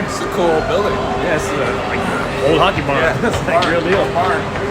It's a cool building. Yeah, it's like old hockey barn. Yeah, It's like real deal. Barn.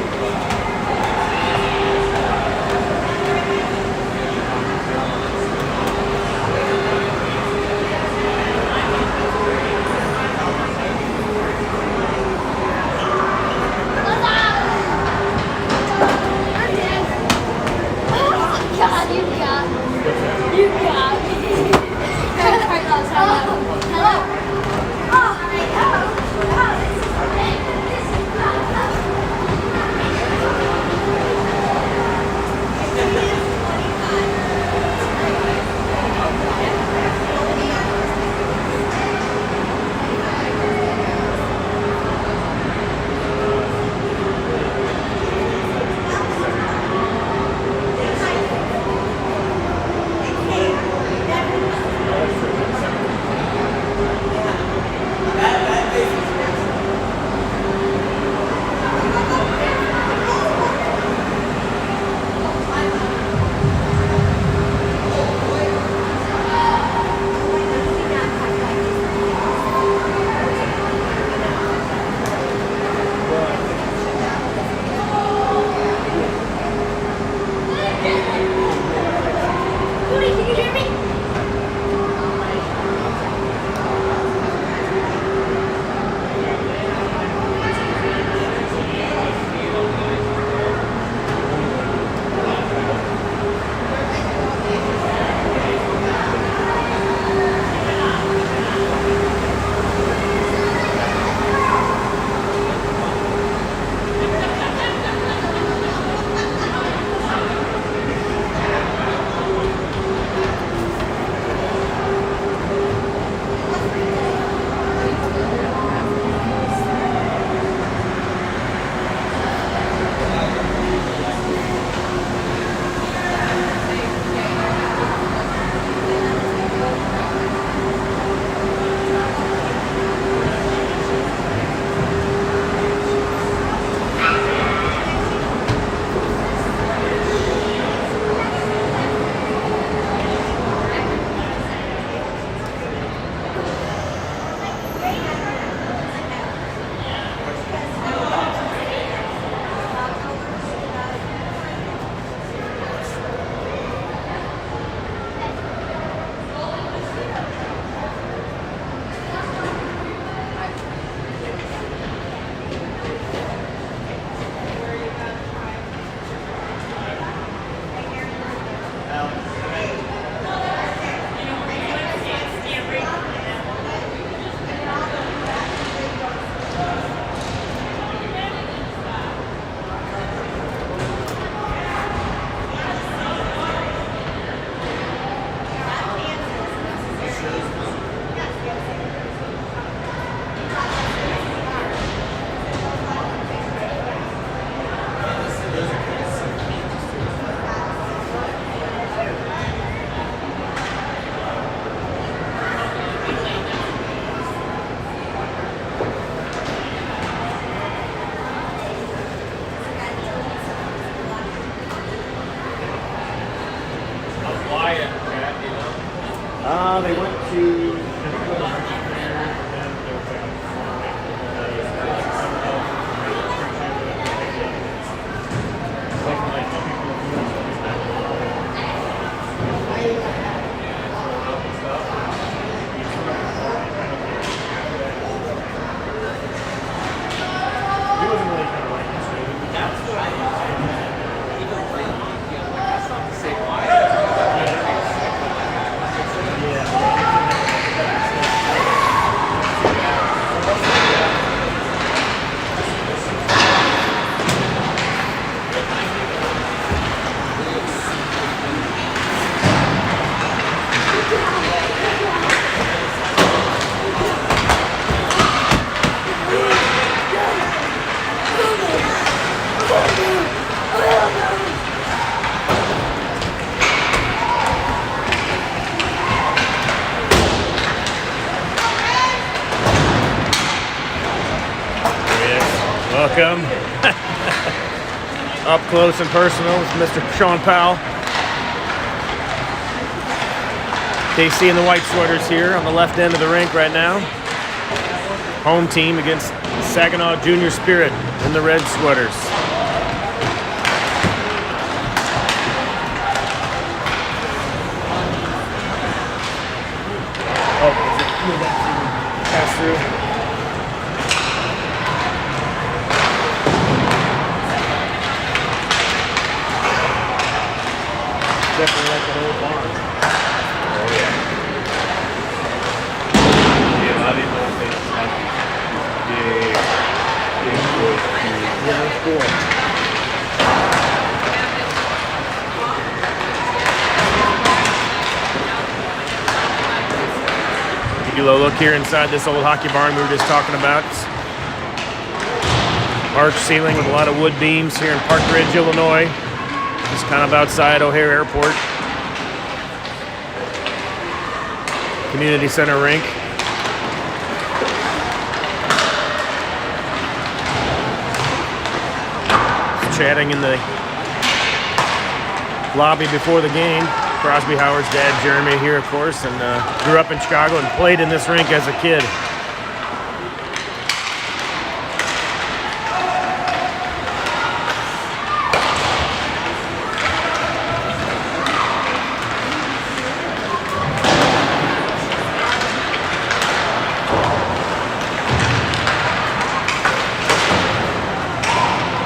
They went to. Welcome. Up close and personal with Mr. Sean Powell. KC in the white sweaters here on the left end of the rink right now. home team against Saginaw Junior Spirit in the red sweaters. Oh, pass through. Definitely like the whole barn. Oh yeah. Yeah, a lot of these old places have big wood trees. Yeah, that's cool. Give you a look here inside this old hockey barn we were just talking about. Arch ceiling with a lot of wood beams here in Park Ridge, Illinois. Just kind of outside O'Hare Airport. Community Center rink. Just chatting in the lobby before the game. Crosby Howard's dad, Jeremy, here, of course, and grew up in Chicago and played in this rink as a kid.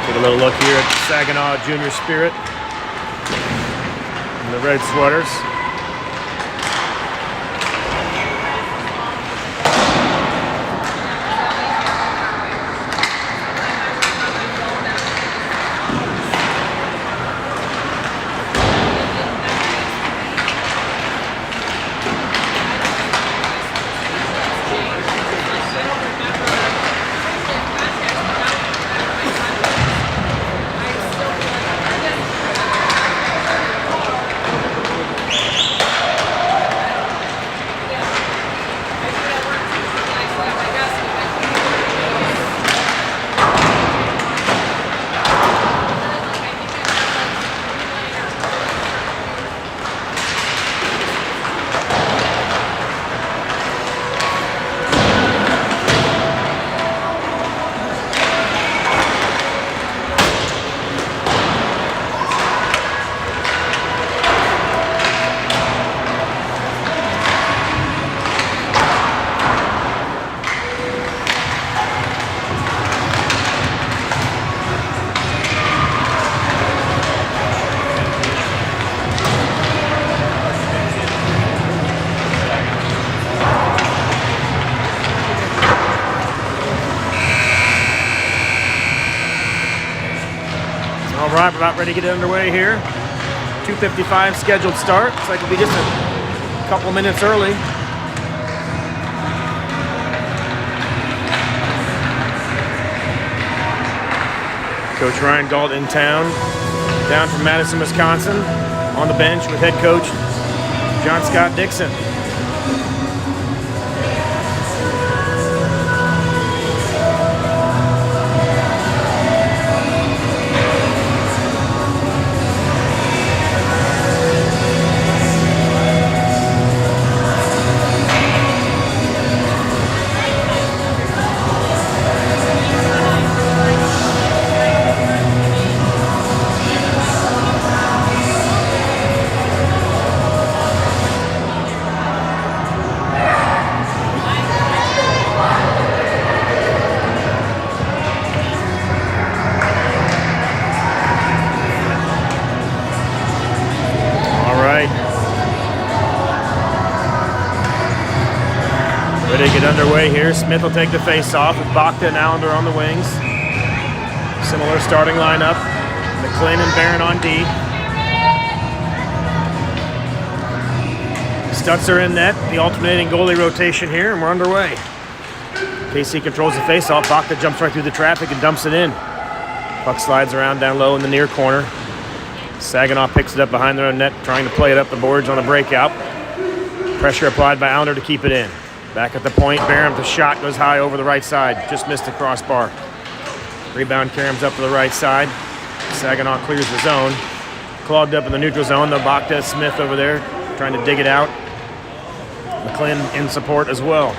Take a little look here at the Saginaw Junior Spirit in the red sweaters. All right, we're about ready to get underway here. 2:55 scheduled start. Looks like it'll be just a couple minutes early. Coach Ryan Galt in town, down from Madison, Wisconsin, on the bench with head coach John Scott Dixon. Ready to get underway here. Smith will take the face-off with Bachta and Allender on the wings. Similar starting lineup. McClin and Barron on D. Stutzer in net. The alternating goalie rotation here, and we're underway. KC controls the face-off. Bachta jumps right through the traffic and dumps it in. Puck slides around down low in the near corner. Saginaw picks it up behind their own net, trying to play it up the boards on a breakout. Pressure applied by Allender to keep it in. Back at the point, Barham, the shot goes high over the right side. Just missed the crossbar. Rebound Karam's up to the right side. Saginaw clears the zone. Clogged up in the neutral zone, though. Bachta, Smith over there trying to dig it out. McClin in support as well.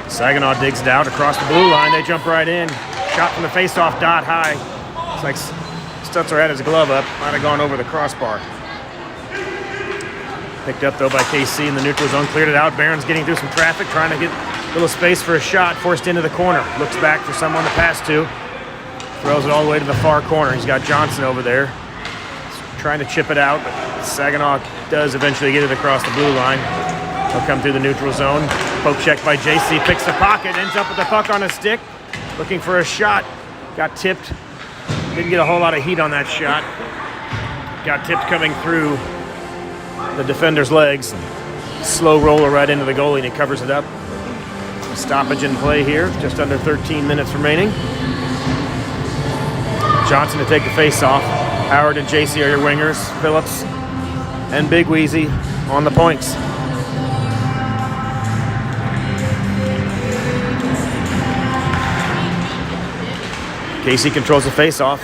Saginaw digs it out across the blue line. They jump right in. Shot from the face-off dot high. It's like Stutzer had his glove up. Might have gone over the crossbar. Picked up, though, by KC in the neutral zone. Cleared it out. Barron's getting through some traffic, trying to get a little space for a shot. Forced into the corner. Looks back for someone to pass to. Throws it all the way to the far corner. He's got Johnson over there. He's trying to chip it out, but Saginaw does eventually get it across the blue line. He'll come through the neutral zone. Poke check by JC. Picks the pocket. Ends up with the puck on a stick. Looking for a shot. Got tipped. Didn't get a whole lot of heat on that shot. Got tipped coming through the defender's legs. Slow roller right into the goalie, and he covers it up. Stoppage in play here. Just under 13 minutes remaining. Johnson to take the face-off. Howard and JC are your wingers. Phillips and Big Wheezy on the points. KC controls the face-off.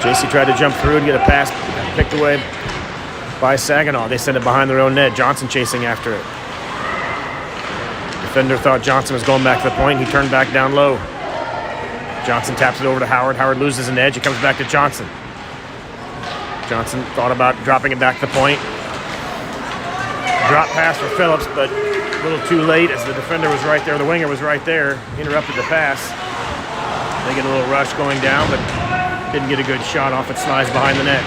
JC tried to jump through and get a pass picked away by Saginaw. They send it behind their own net. Johnson chasing after it. Defender thought Johnson was going back to the point. He turned back down low. Johnson taps it over to Howard. Howard loses an edge. It comes back to Johnson. Johnson thought about dropping it back to the point. Drop pass for Phillips, but a little too late as the defender was right there. The winger was right there. Interrupted the pass. They get a little rush going down, but didn't get a good shot off. It slides behind the net.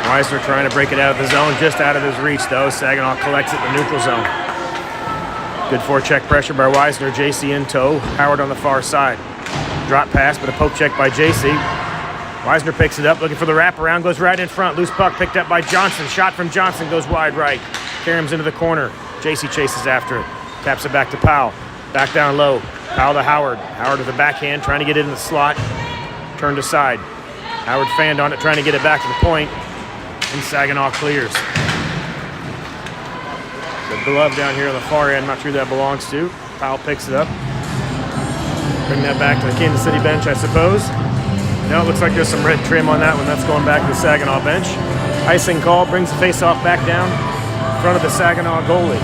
Weisner trying to break it out of the zone, just out of his reach though. Saginaw collects it in the neutral zone. Good forecheck pressure by Weisner. JC in tow. Howard on the far side. Drop pass, but a poke check by JC. Weisner picks it up, looking for the wraparound, goes right in front. Loose puck picked up by Johnson. Shot from Johnson goes wide right. Karam's into the corner. JC chases after it. Taps it back to Powell. Back down low. Powell to Howard. Howard with a backhand, trying to get it in the slot. Turned aside. Howard fanned on it, trying to get it back to the point. And Saginaw clears. The glove down here on the far end, not sure who that belongs to. Powell picks it up. Bring that back to the Kansas City bench, I suppose. No, it looks like there's some red trim on that one. That's going back to the Saginaw bench. Icing call, brings the face-off back down in front of the Saginaw goalie.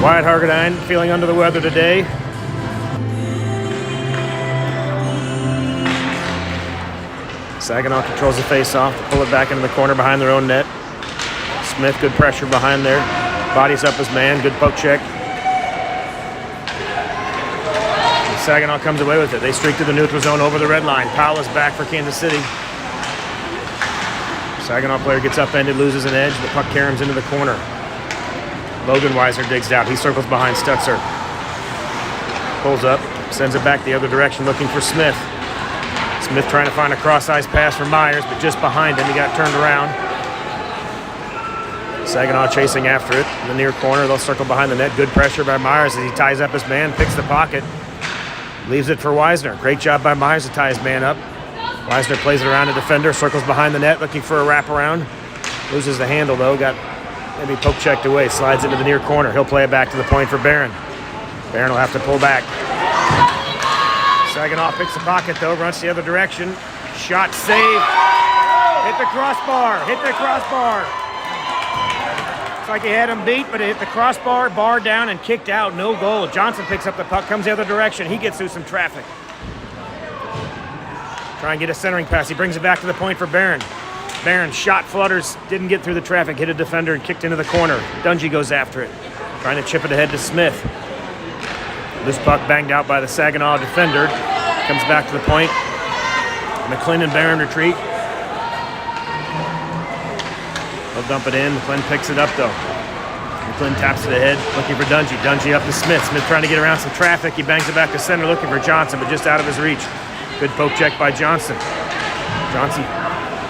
Wyatt Hargadine feeling under the weather today. Saginaw controls the face-off to pull it back into the corner behind their own net. Smith, good pressure behind there. Bodies up his man, good poke check. And Saginaw comes away with it. They streak to the neutral zone over the red line. Powell is back for Kansas City. Saginaw player gets upended, loses an edge. The puck caroms into the corner. Logan Weisner digs out. He circles behind Stutzer. Pulls up, sends it back the other direction looking for Smith. Smith trying to find a cross-ice pass for Myers, but just behind him, he got turned around. Saginaw chasing after it in the near corner. They'll circle behind the net. Good pressure by Myers as he ties up his man, picks the pocket, leaves it for Weisner. Great job by Myers to tie his man up. Weisner plays it around the defender, circles behind the net, looking for a wraparound. Loses the handle, though. Got maybe poke checked away. Slides into the near corner. He'll play it back to the point for Barron. Barron will have to pull back. Saginaw picks the pocket, though, runs the other direction. Shot saved. Hit the crossbar. Hit the crossbar. It's like he had him beat, but it hit the crossbar, bar down, and kicked out. No goal. Johnson picks up the puck, comes the other direction. He gets through some traffic. Try and get a centering pass. He brings it back to the point for Barron. Barron shot, flutters, didn't get through the traffic, hit a defender, and kicked into the corner. Dungy goes after it, trying to chip it ahead to Smith. This puck banged out by the Saginaw defender. Comes back to the point. McClin and Barron retreat. They'll dump it in. McClin picks it up, though. McClin taps it ahead, looking for Dungy. Dungy up to Smith. Smith trying to get around some traffic. He bangs it back to center, looking for Johnson, but just out of his reach. Good poke check by Johnson. Johnson,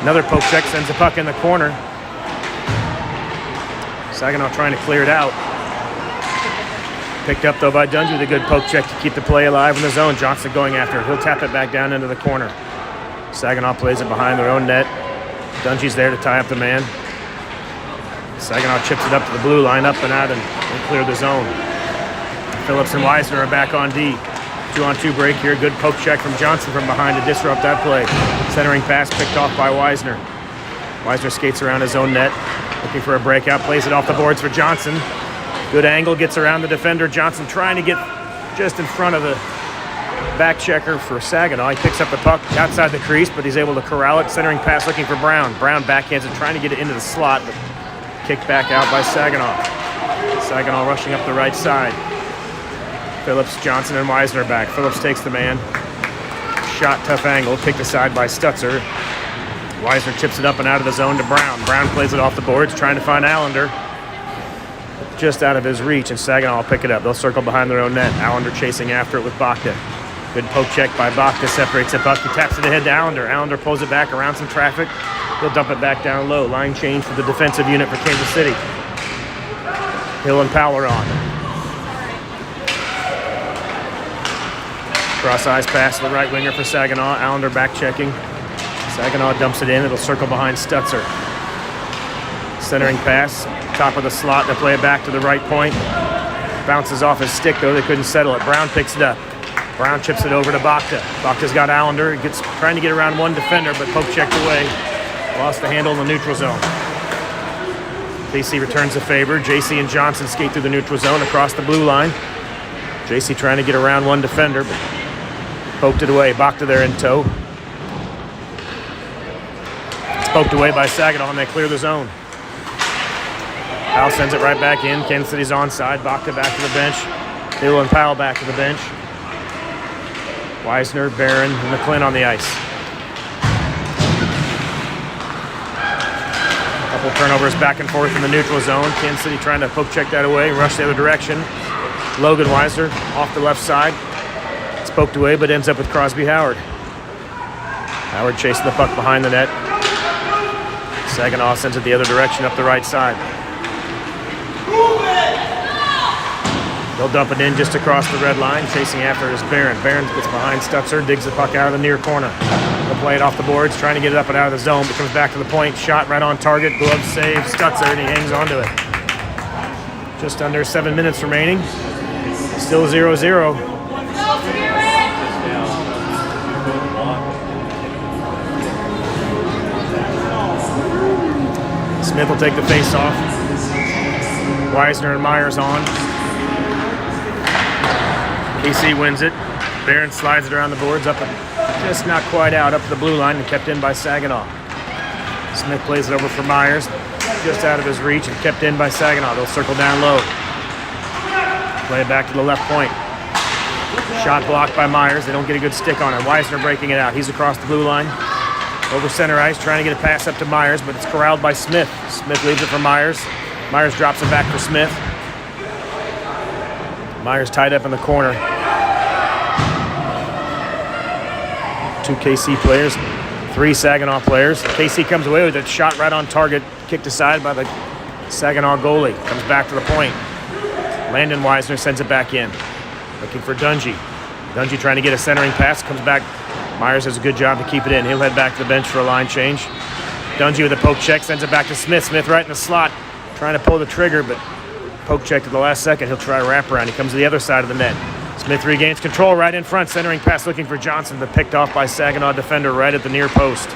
another poke check, sends the puck in the corner. Saginaw trying to clear it out. Picked up, though, by Dungy with a good poke check to keep the play alive in the zone. Johnson going after it. He'll tap it back down into the corner. Saginaw plays it behind their own net. Dungy's there to tie up the man. Saginaw chips it up to the blue line, up and out, and clear the zone. Phillips and Weisner are back on D. 2-on-2 break here. Good poke check from Johnson from behind to disrupt that play. Centering pass picked off by Weisner. Weisner skates around his own net. Looking for a breakout, plays it off the boards for Johnson. Good angle, gets around the defender. Johnson trying to get just in front of the back checker for Saginaw. He picks up the puck outside the crease, but he's able to corral it. Centering pass looking for Brown. Brown backhands it, trying to get it into the slot, but kicked back out by Saginaw. Saginaw rushing up the right side. Phillips, Johnson, and Weisner back. Phillips takes the man. Shot, tough angle, kicked aside by Stutzer. Weisner chips it up and out of the zone to Brown. Brown plays it off the boards, trying to find Allender. Just out of his reach, and Saginaw will pick it up. They'll circle behind their own net. Allender chasing after it with Bakta. Good poke check by Bakta, separates the puck. He taps it ahead to Allender. Allender pulls it back around some traffic. He'll dump it back down low. Line change for the defensive unit for Kansas City. Hill and Powell are on. Cross ice pass to the right winger for Saginaw. Allender back checking. Saginaw dumps it in. It'll circle behind Stutzer. Centering pass. Top of the slot. They'll play it back to the right point. Bounces off his stick, though. They couldn't settle it. Brown picks it up. Brown chips it over to Bakta. Bakta's got Allender. He gets trying to get around one defender, but poke checked away. Lost the handle in the neutral zone. KC returns the favor. JC and Johnson skate through the neutral zone across the blue line. JC trying to get around one defender, but poked it away. Bakta there in tow. It's poked away by Saginaw, and they clear the zone. Powell sends it right back in. Kansas City's onside. Bakta back to the bench. Hill and Powell back to the bench. Weisner, Barron, and McClin on the ice. Couple turnovers back and forth in the neutral zone. Kansas City trying to poke check that away, rush the other direction. Logan Weisner off the left side. It's poked away, but ends up with Crosby Howard. Howard chasing the puck behind the net. Saginaw sends it the other direction up the right side. They'll dump it in just across the red line. Chasing after is Barron. Barron gets behind Stutzer, digs the puck out of the near corner. They'll play it off the boards, trying to get it up and out of the zone, but comes back to the point. Shot right on target. Glove save. Stutzer, and he hangs onto it. Just under 7 minutes remaining. Still 0-0. Smith will take the face off. Weisner and Myers on. KC wins it. Barron slides it around the boards, up and just not quite out, up to the blue line and kept in by Saginaw. Smith plays it over for Myers, just out of his reach and kept in by Saginaw. They'll circle down low. Play it back to the left point. Shot blocked by Myers. They don't get a good stick on it. Weisner breaking it out. He's across the blue line. Over center ice, trying to get a pass up to Myers, but it's corralled by Smith. Smith leaves it for Myers. Myers drops it back for Smith. Myers tied up in the corner. Two KC players, three Saginaw players. KC comes away with it. Shot right on target. Kicked aside by the Saginaw goalie. Comes back to the point. Landon Weisner sends it back in. Looking for Dungy. Dungy trying to get a centering pass. Comes back. Myers does a good job to keep it in. He'll head back to the bench for a line change. Dungy with a poke check. Sends it back to Smith. Smith right in the slot. Trying to pull the trigger, but poke check at the last second. He'll try a wraparound. He comes to the other side of the net. Smith regains control right in front. Centering pass looking for Johnson, but picked off by Saginaw defender right at the near post.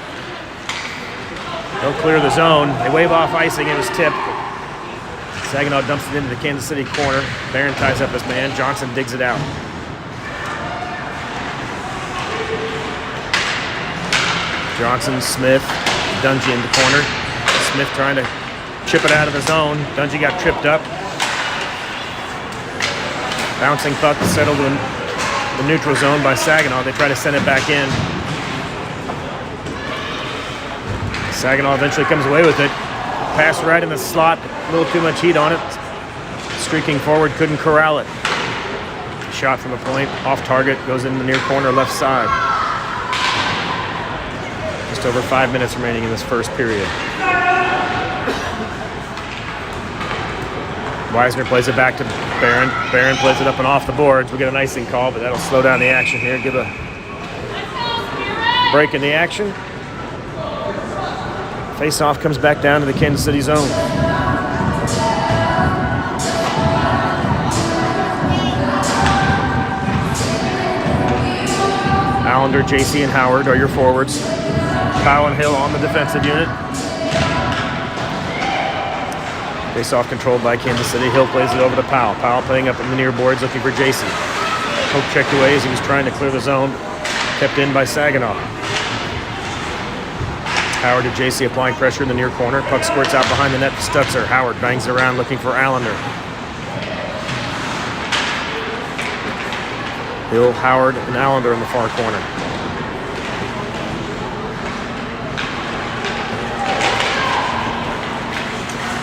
They'll clear the zone. They wave off icing. It was tipped. Saginaw dumps it into the Kansas City corner. Barron ties up his man. Johnson digs it out. Johnson, Smith, Dungy in the corner. Smith trying to chip it out of the zone. Dungy got tripped up. Bouncing puck settled in the neutral zone by Saginaw. They try to send it back in. Saginaw eventually comes away with it. Pass right in the slot. A little too much heat on it. Streaking forward, couldn't corral it. Shot from the point, off target, goes in the near corner left side. Just over 5 minutes remaining in this first period. Weisner plays it back to Barron. Barron plays it up and off the boards. We get an icing call, but that'll slow down the action here. Give a break in the action. Face-off comes back down to the Kansas City zone. Allender, JC, and Howard are your forwards. Powell and Hill on the defensive unit. Face-off controlled by Kansas City. Hill plays it over to Powell. Powell playing up in the near boards looking for JC. Poke checked away as he was trying to clear the zone. Kept in by Saginaw. Howard to JC applying pressure in the near corner. Puck squirts out behind the net to Stutzer. Howard bangs it around looking for Allender. Hill, Howard, and Allender in the far corner.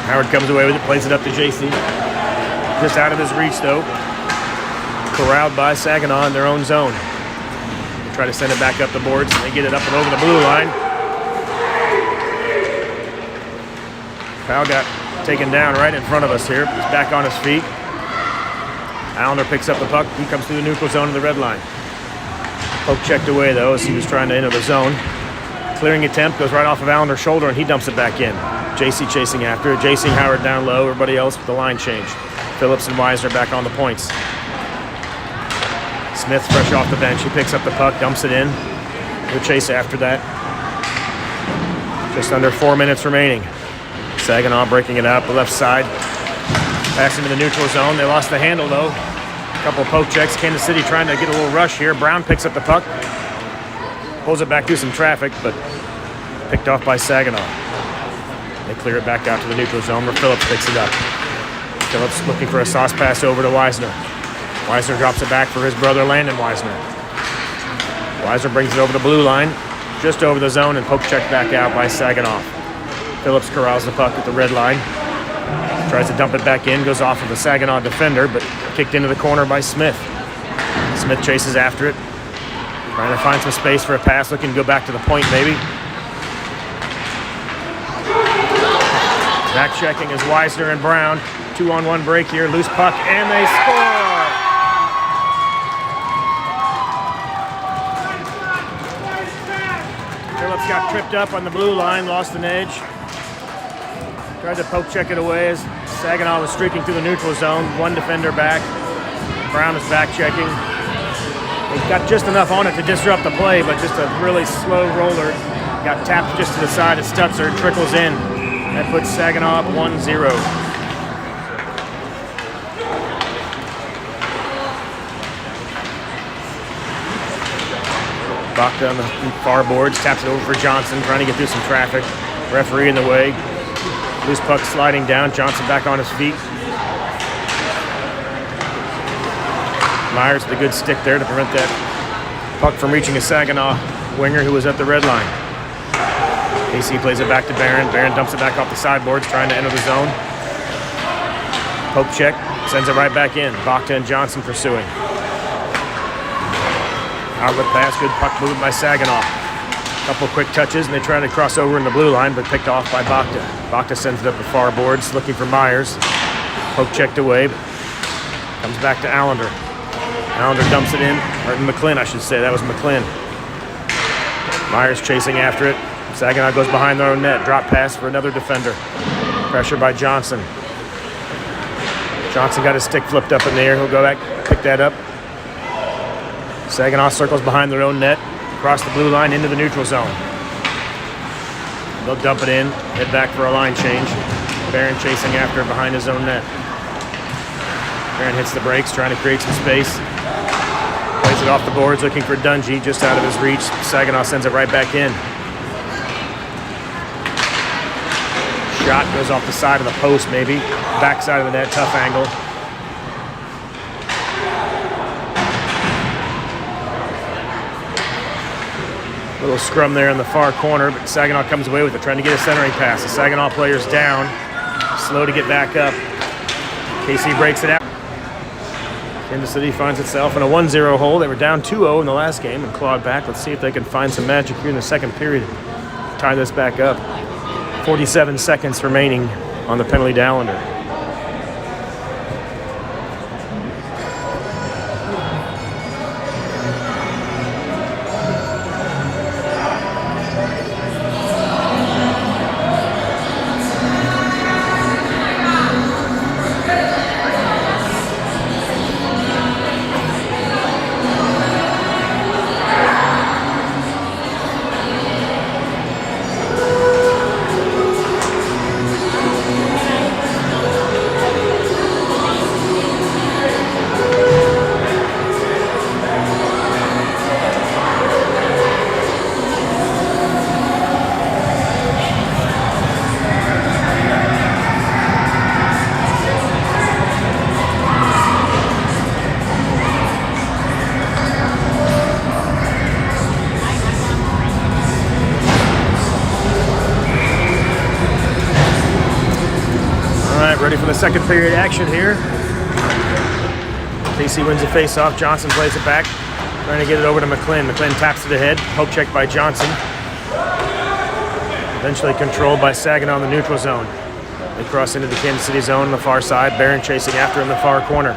Howard comes away with it, plays it up to JC. Just out of his reach though. Corralled by Saginaw in their own zone. They try to send it back up the boards. They get it up and over the blue line. Powell got taken down right in front of us here. He's back on his feet. Allender picks up the puck. He comes through the neutral zone to the red line. Poke checked away though as he was trying to enter the zone. Clearing attempt goes right off of Allender's shoulder and he dumps it back in. JC chasing after it. JC and Howard down low. Everybody else with the line change. Phillips and Wisner back on the points. Smith fresh off the bench. He picks up the puck, dumps it in. We'll chase after that. Just under 4 minutes remaining. Saginaw breaking it out the left side. Passing to the neutral zone. They lost the handle though. A couple of poke checks. Kansas City trying to get a little rush here. Brown picks up the puck. Pulls it back through some traffic, but picked off by Saginaw. They clear it back out to the neutral zone where Phillips picks it up. Phillips looking for a sauce pass over to Wisner. Wisner drops it back for his brother Landon Wisner. Wisner brings it over the blue line, just over the zone, and poke checked back out by Saginaw. Phillips corrals the puck at the red line. Tries to dump it back in, goes off of the Saginaw defender, but kicked into the corner by Smith. Smith chases after it. Trying to find some space for a pass, looking to go back to the point maybe. Back checking is Wisner and Brown. 2-on-1 break here, loose puck, and they score! Phillips got tripped up on the blue line, lost an edge. Tried to poke check it away as Saginaw was streaking through the neutral zone. One defender back. Brown is back checking. He got just enough on it to disrupt the play, but just a really slow roller. Got tapped just to the side of Stutzer, trickles in. That puts Saginaw up 1-0. Bachta on the far boards, taps it over for Johnson, trying to get through some traffic. Referee in the way. Loose puck sliding down, Johnson back on his feet. Myers with a good stick there to prevent that puck from reaching a Saginaw winger who was at the red line. AC plays it back to Barron. Barron dumps it back off the sideboards, trying to enter the zone. Poke check, sends it right back in. Bachta and Johnson pursuing. Outlet pass, good puck movement by Saginaw. Couple quick touches, and they try to cross over in the blue line, but picked off by Bachta. Bachta sends it up the far boards, looking for Myers. Poke checked away, comes back to Allender. Allender dumps it in, or McClin, I should say. That was McClin. Myers chasing after it. Saginaw goes behind their own net. Drop pass for another defender. Pressure by Johnson. Johnson got his stick flipped up in the air. He'll go back, pick that up. Saginaw circles behind their own net. Across the blue line into the neutral zone. They'll dump it in. Head back for a line change. Barron chasing after it behind his own net. Barron hits the brakes, trying to create some space. Plays it off the boards, looking for Dungy, just out of his reach. Saginaw sends it right back in. Shot goes off the side of the post, maybe. Back side of the net, tough angle. Little scrum there in the far corner, but Saginaw comes away with it, trying to get a centering pass. The Saginaw player's down, slow to get back up. KC breaks it out. Kansas City finds itself in a 1-0 hole. They were down 2-0 in the last game and clawed back. Let's see if they can find some magic here in the second period. Tie this back up. 47 seconds remaining on the penalty to Allender. to second period action here. KC wins the face-off. Johnson plays it back, trying to get it over to McClin. McClin taps to the head. Poke check by Johnson. Eventually controlled by Saginaw in the neutral zone. They cross into the Kansas City zone on the far side. Barron chasing after in the far corner.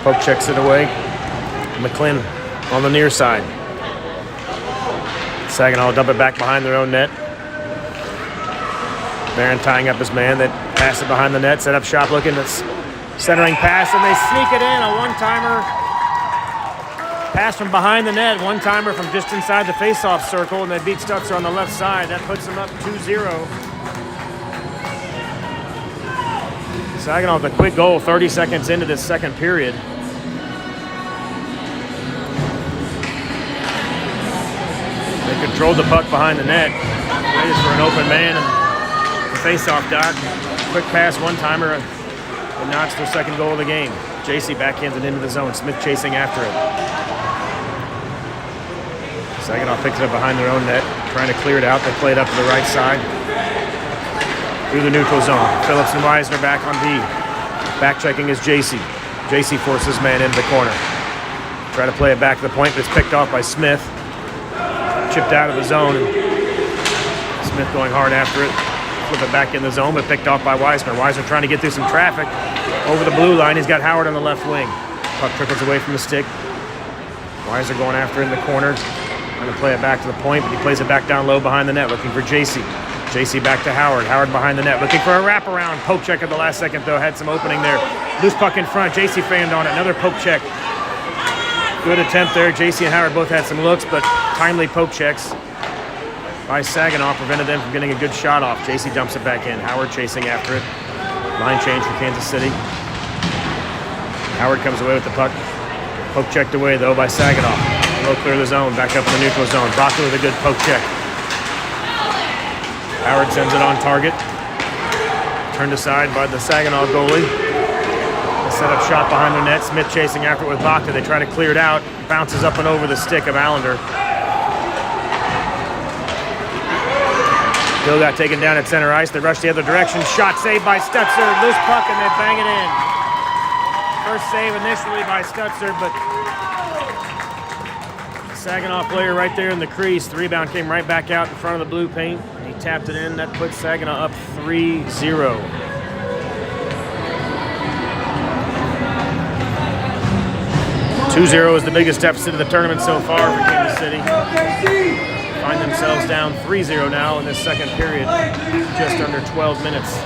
Poke checks it away. McClin on the near side. Saginaw will dump it back behind their own net. Barron tying up his man. They pass it behind the net, set up shop looking. That's centering pass, and they sneak it in. A one-timer pass from behind the net. One-timer from just inside the face-off circle, and they beat Stutzer on the left side. That puts them up 2-0. Saginaw with a quick goal 30 seconds into this second period. They controlled the puck behind the net. Waited for an open man, and the face-off dot. Quick pass, one-timer, and knocks their second goal of the game. JC backhands it into the zone. Smith chasing after it. Saginaw picks it up behind their own net, trying to clear it out. They play it up to the right side. Through the neutral zone. Phillips and Weisner back on D. Back checking is JC. JC forces man into the corner. Try to play it back to the point, but it's picked off by Smith. Chipped out of the zone. Smith going hard after it. Flip it back in the zone, but picked off by Weisner. Weisner trying to get through some traffic. Over the blue line, he's got Howard on the left wing. Puck trickles away from the stick. Weisner going after it in the corner. Trying to play it back to the point, but he plays it back down low behind the net, looking for JC. JC back to Howard. Howard behind the net, looking for a wraparound. Poke check at the last second, though. Had some opening there. Loose puck in front. JC fanned on it. Another poke check. Good attempt there. JC and Howard both had some looks, but timely poke checks by Saginaw prevented them from getting a good shot off. JC dumps it back in. Howard chasing after it. Line change for Kansas City. Howard comes away with the puck. Poke checked away, though, by Saginaw. Low clear the zone. Back up in the neutral zone. Baca with a good poke check. Howard sends it on target. Turned aside by the Saginaw goalie. They set up shot behind the net. Smith chasing after it with Baca. They try to clear it out. Bounces up and over the stick of Allender. Bill got taken down at center ice. They rush the other direction. Shot saved by Stutzer. Loose puck, and they bang it in. First save initially by Stutzer, but Saginaw player right there in the crease. The rebound came right back out in front of the blue paint. He tapped it in. That puts Saginaw up 3-0. $2-0 is the biggest deficit of the tournament so far for Kansas City. Find themselves down 3-0 now in this second period. Just under 12 minutes.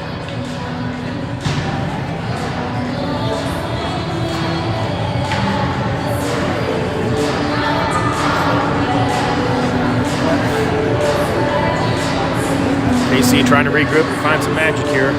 KC trying to regroup and find some magic here.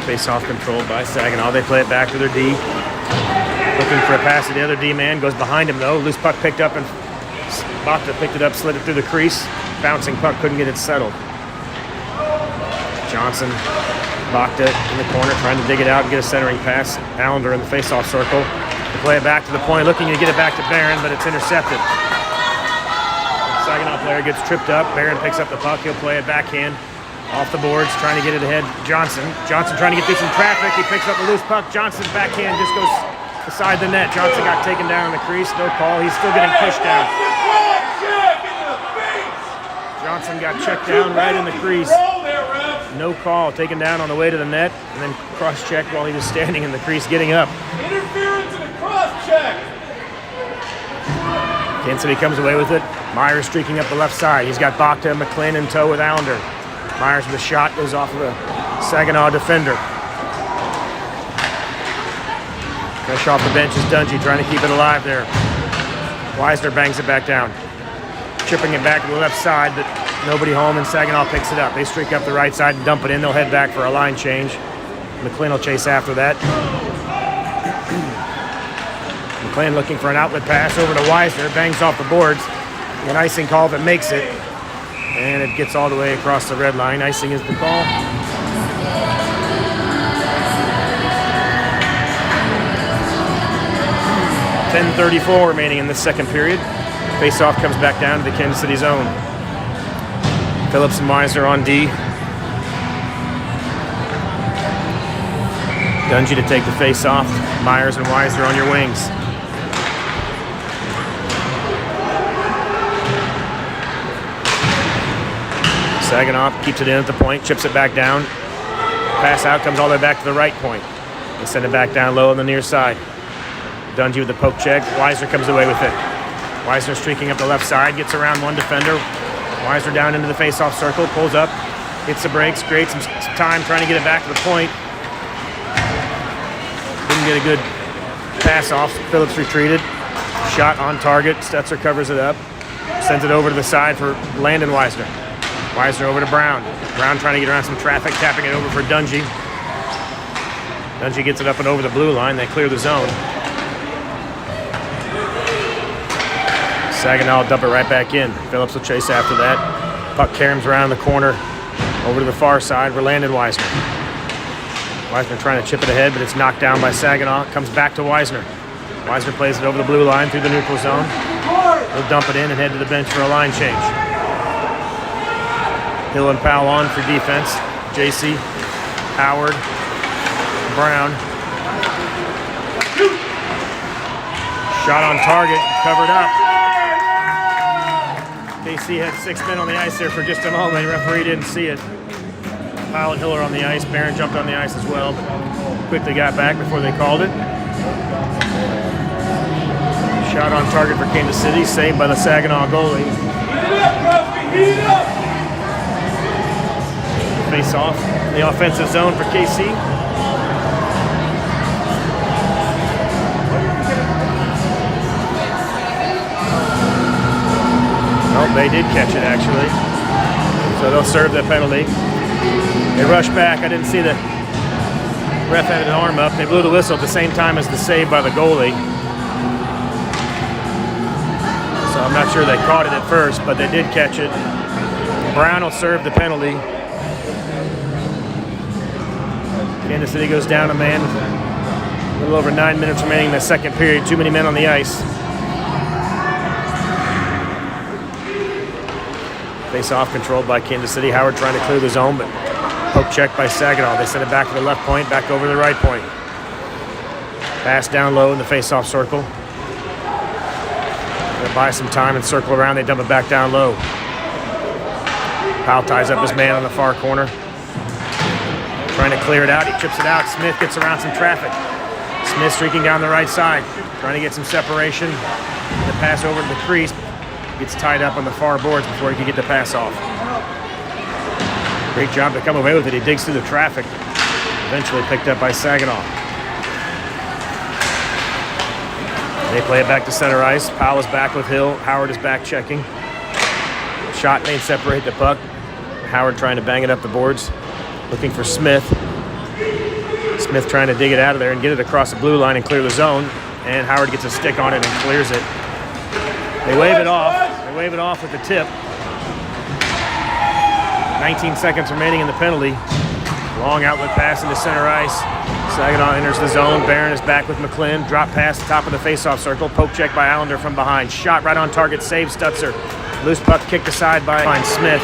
Face-off controlled by Saginaw. They play it back to their D. Looking for a pass to the other D man. Goes behind him though. Loose puck picked up and Baca picked it up, slid it through the crease. Bouncing puck, couldn't get it settled. Johnson, Baca in the corner, trying to dig it out and get a centering pass. Allender in the face-off circle. They play it back to the point, looking to get it back to Barron, but it's intercepted. Saginaw player gets tripped up. Barron picks up the puck. He'll play it backhand. Off the boards, trying to get it ahead. Johnson trying to get through some traffic. He picks up a loose puck. Johnson's backhand just goes beside the net. Johnson got taken down in the crease. No call. He's still getting pushed down. Johnson got checked down right in the crease. No call. Taken down on the way to the net, and then cross-checked while he was standing in the crease getting up. Interference and a cross-check. Kansas City comes away with it. Myers streaking up the left side. He's got Baca and McClin in tow with Allender. Myers with a shot, goes off of a Saginaw defender. Fresh off the bench is Dungy, trying to keep it alive there. Weisner bangs it back down. Chipping it back to the left side, but nobody home, and Saginaw picks it up. They streak up the right side and dump it in. They'll head back for a line change. McClin will chase after that. McLean looking for an outlet pass over to Weisner, bangs off the boards. An icing call that makes it, and it gets all the way across the red line. Icing is the call. .10:34 remaining in the second period. Face-off comes back down to the Kansas City zone. Phillips and Weisner on D. Dungy to take the face-off. Myers and Weisner on your wings. Saginaw keeps it in at the point, chips it back down. Pass out, comes all the way back to the right point. They send it back down low on the near side. Dungy with the poke check. Weisner comes away with it. Weisner streaking up the left side, gets around one defender. Weisner down into the face-off circle, pulls up, hits the brakes, creates some time trying to get it back to the point. Didn't get a good pass off. Phillips retreated. Shot on target. Stetzer covers it up. Sends it over to the side for Landon Weisner. Weisner over to Brown. Brown trying to get around some traffic, tapping it over for Dungy. Dungy gets it up and over the blue line. They clear the zone. Saginaw will dump it right back in. Phillips will chase after that. Puck caroms around the corner over to the far side for Landon Weisner. Weisner trying to chip it ahead, but it's knocked down by Saginaw. It comes back to Weisner. Weisner plays it over the blue line through the neutral zone. He'll dump it in and head to the bench for a line change. Hill and Powell on for defense. JC, Howard, Brown. Shot on target, covered up. KC had 6 men on the ice there for just a moment. The referee didn't see it. Powell and Hill are on the ice. Barron jumped on the ice as well, but quickly got back before they called it. Shot on target for Kansas City, saved by the Saginaw goalie. Heat it up, Crosby, heat it up! Face off the offensive zone for KC. Oh, they did catch it actually. So they'll serve the penalty. They rush back. I didn't see the ref had an arm up. They blew the whistle at the same time as the save by the goalie. So I'm not sure they caught it at first, but they did catch it. Brown will serve the penalty. Kansas City goes down a man. A little over 9 minutes remaining in the second period. Too many men on the ice. Face-off controlled by Kansas City. Howard trying to clear the zone, but poke check by Saginaw. They send it back to the left point, back over the right point. Pass down low in the face-off circle. They buy some time and circle around. They dump it back down low. Powell ties up his man on the far corner. Trying to clear it out. He chips it out. Smith gets around some traffic. Smith streaking down the right side. Trying to get some separation. The pass over to the crease. Gets tied up on the far boards before he can get the pass off. Great job to come away with it. He digs through the traffic. Eventually picked up by Saginaw. They play it back to center ice. Powell is back with Hill. Howard is back checking. Shot may separate the puck. Howard trying to bang it up the boards. Looking for Smith. Smith trying to dig it out of there and get it across the blue line and clear the zone. And Howard gets a stick on it and clears it. They wave it off. They wave it off with the tip. 19 seconds remaining in the penalty. Long outlet pass into center ice. Saginaw enters the zone. Barron is back with McLean. Drop pass top of the face-off circle. Poke check by Allender from behind. Shot right on target. Save Stutzer. Loose puck kicked aside by Smith.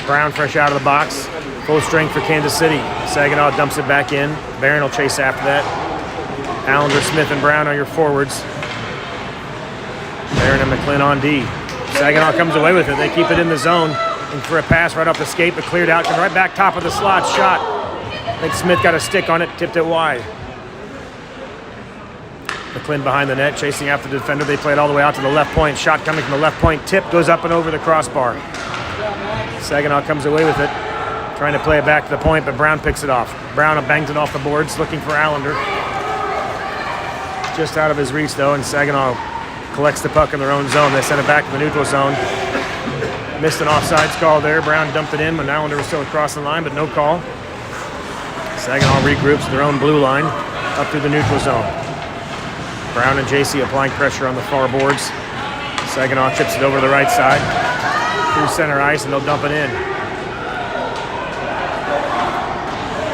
Brown fresh out of the box. Full strength for Kansas City. Saginaw dumps it back in. Barron will chase after that. Allender, Smith, and Brown are your forwards. Barron and McLean on D. Saginaw comes away with it. They keep it in the zone. And for a pass right off the skate, but cleared out. Right back top of the slot. Shot. I think Smith got a stick on it. Tipped it wide. McLean behind the net, chasing after the defender. They play it all the way out to the left point. Shot coming from the left point. Tip goes up and over the crossbar. Saginaw comes away with it. Trying to play it back to the point, but Brown picks it off. Brown bangs it off the boards, looking for Allender. Just out of his reach, though, and Saginaw collects the puck in their own zone. They send it back to the neutral zone. Missed an offsides call there. Brown dumped it in when Allender was still across the line, but no call. Saginaw regroups their own blue line up through the neutral zone. Brown and JC applying pressure on the far boards. Saginaw chips it over to the right side through center ice, and they'll dump it in.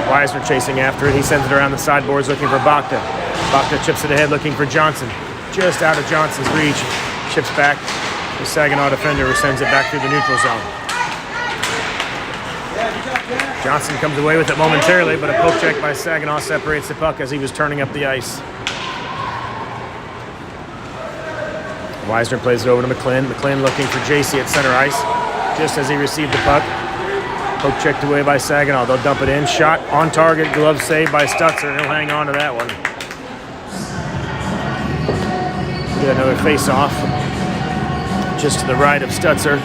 Weisner chasing after it. He sends it around the sideboards looking for Bakta. Bakta chips it ahead looking for Johnson. Just out of Johnson's reach. Chips back. The Saginaw defender who sends it back through the neutral zone. Johnson comes away with it momentarily, but a poke check by Saginaw separates the puck as he was turning up the ice. Weisner plays it over to McClin. McClin looking for JC at center ice just as he received the puck. Poke checked away by Saginaw. They'll dump it in. Shot on target. Glove save by Stutzer. He'll hang on to that one. Get another face-off just to the right of Stutzer.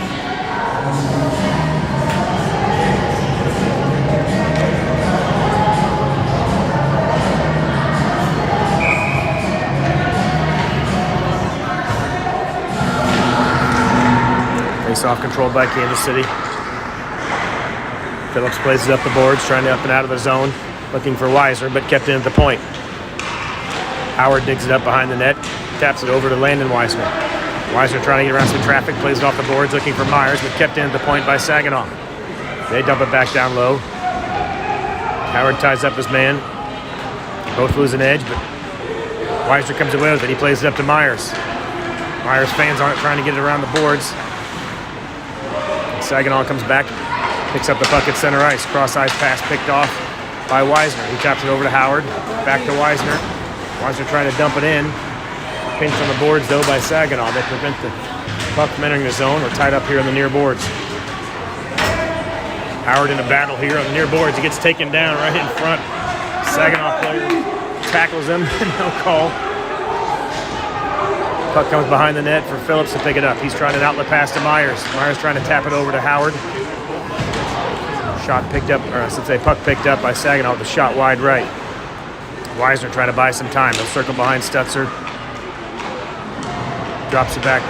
Face-off controlled by Kansas City. Phillips plays it up the boards, trying to up and out of the zone, looking for Weisner, but kept in at the point. Howard digs it up behind the net, taps it over to Landon Weisner. Weisner trying to get around some traffic, plays it off the boards, looking for Myers, but kept in at the point by Saginaw. They dump it back down low. Howard ties up his man. Both lose an edge, but Weisner comes away with it. He plays it up to Myers. Myers' fans aren't trying to get it around the boards. Saginaw comes back, picks up the puck at center ice. Cross-ice pass picked off by Weisner. He taps it over to Howard. Back to Weisner. Weisner trying to dump it in. Pinched on the boards, though, by Saginaw. They prevent the puck from entering the zone. We're tied up here on the near boards. Howard in a battle here on the near boards. He gets taken down right in front. Saginaw player tackles him. No call. Puck comes behind the net for Phillips to pick it up. He's trying an outlet pass to Myers. Myers trying to tap it over to Howard. Shot picked up, or I should say puck picked up by Saginaw with the shot wide right. Weisner trying to buy some time. He'll circle behind Stutzer. Drops it back.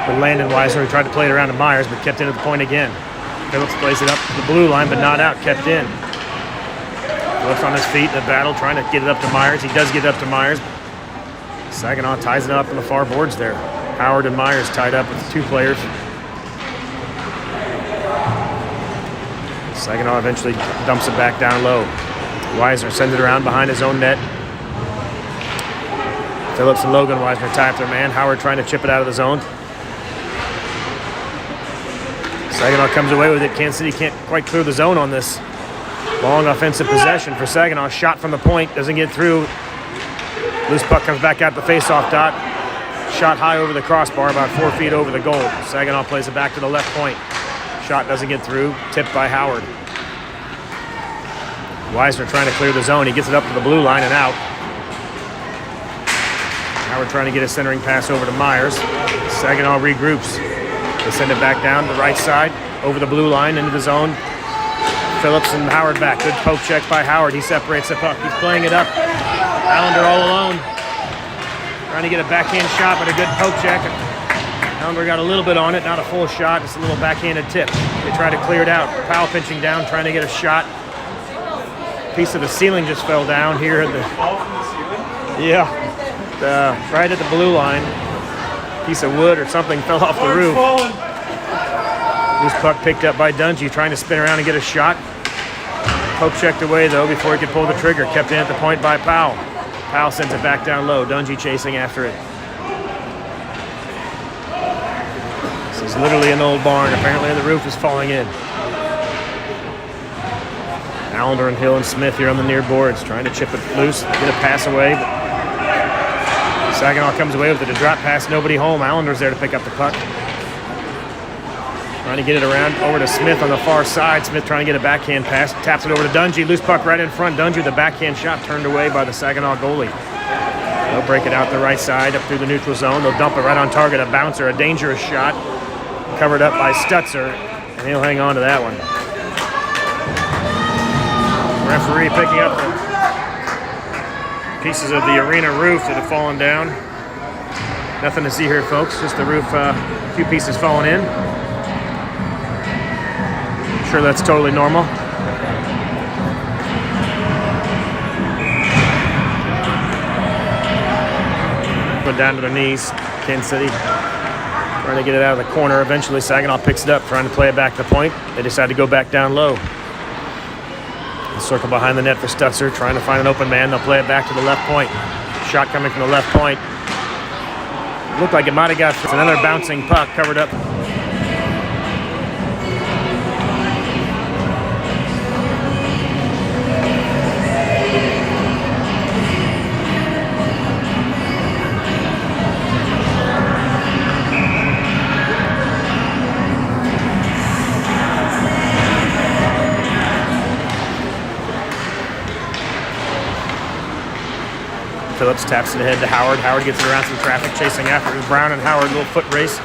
But Landon Weisner, who tried to play it around to Myers, but kept in at the point again. Phillips plays it up to the blue line, but not out, kept in. Phillips on his feet in the battle, trying to get it up to Myers. He does get it up to Myers. Saginaw ties it up on the far boards there. Howard and Myers tied up with two players. Saginaw eventually dumps it back down low. Weisner sends it around behind his own net. Phillips and Logan Weisner tie up their man. Howard trying to chip it out of the zone. Saginaw comes away with it. Kansas City can't quite clear the zone on this. Long offensive possession for Saginaw. Shot from the point, doesn't get through. Loose puck comes back out the face-off dot. Shot high over the crossbar, about 4 feet over the goal. Saginaw plays it back to the left point. Shot doesn't get through. Tipped by Howard. Weisner trying to clear the zone. He gets it up to the blue line and out. Howard trying to get a centering pass over to Myers. Saginaw regroups. They send it back down the right side, over the blue line, into the zone. Phillips and Howard back. Good poke check by Howard. He separates the puck. He's playing it up. Allender all alone. Trying to get a backhand shot, but a good poke check. Allender got a little bit on it, not a full shot. It's a little backhanded tip. They try to clear it out. Powell pinching down, trying to get a shot. Piece of the ceiling just fell down here at the... Yeah. Right at the blue line. Piece of wood or something fell off the roof. Loose puck picked up by Dungy, trying to spin around and get a shot. Poke checked away, though, before he could pull the trigger. Kept in at the point by Powell. Powell sends it back down low. Dungy chasing after it. This is literally an old barn. Apparently the roof is falling in. Allender and Hill and Smith here on the near boards, trying to chip it loose, get a pass away. But Saginaw comes away with it. A drop pass, nobody home. Allender's there to pick up the puck. Trying to get it around over to Smith on the far side. Smith trying to get a backhand pass. Taps it over to Dungy. Loose puck right in front. Dungy with a backhand shot turned away by the Saginaw goalie. They'll break it out the right side up through the neutral zone. They'll dump it right on target. A bouncer, a dangerous shot. Covered up by Stutzer, and he'll hang on to that one. Referee picking up the pieces of the arena roof that have fallen down. Nothing to see here, folks. Just the roof, a few pieces falling in. I'm sure that's totally normal. Go down to their knees. Kansas City trying to get it out of the corner. Eventually, Saginaw picks it up, trying to play it back to the point. They decide to go back down low. Circle behind the net for Stutzer, trying to find an open man. They'll play it back to the left point. Shot coming from the left point. Looked like it might have got through. It's another bouncing puck covered up. Phillips taps it ahead to Howard. Howard gets it around some traffic, chasing after Brown and Howard. Little foot race.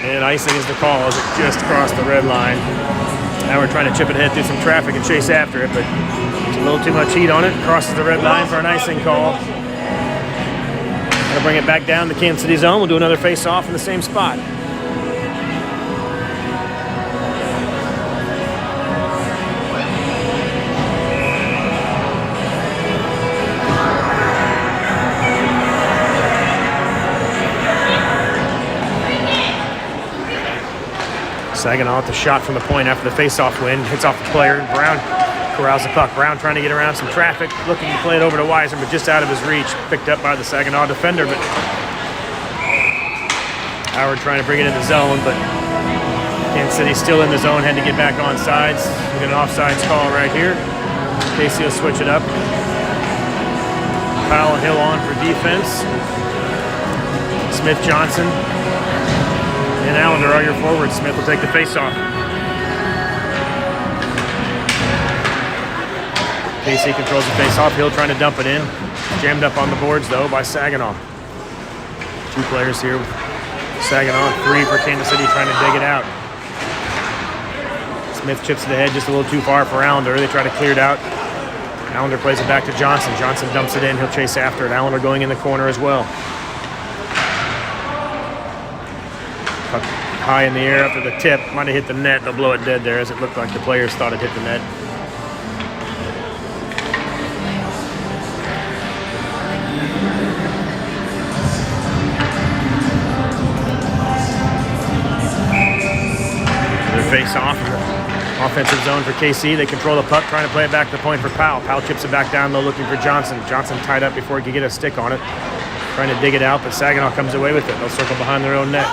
And icing is the call as it just crossed the red line. Howard trying to chip it ahead through some traffic and chase after it, but there's a little too much heat on it. Crosses the red line for an icing call. That'll bring it back down to Kansas City zone. We'll do another face-off in the same spot. Saginaw with the shot from the point after the face-off win. Hits off the player. Brown corrals the puck. Brown trying to get around some traffic. Looking to play it over to Weiser, but just out of his reach. Picked up by the Saginaw defender, but Howard trying to bring it in the zone, but Kansas City still in the zone. Had to get back on sides. We get an offsides call right here. Casey will switch it up. Powell and Hill on for defense. Smith, Johnson, and Allender are your forwards. Smith will take the face-off. KC controls the face-off. Hill trying to dump it in. Jammed up on the boards, though, by Saginaw. Two players here with Saginaw. Three for Kansas City trying to dig it out. Smith chips it ahead just a little too far for Allender. They try to clear it out. Allender plays it back to Johnson. Johnson dumps it in. He'll chase after it. Allender going in the corner as well. Puck high in the air after the tip. Might have hit the net. They'll blow it dead there as it looked like the players thought it hit the net. Their face off. Offensive zone for KC. They control the puck, trying to play it back to the point for Powell. Powell chips it back down low, looking for Johnson. Johnson tied up before he could get a stick on it. Trying to dig it out, but Saginaw comes away with it. They'll circle behind their own net.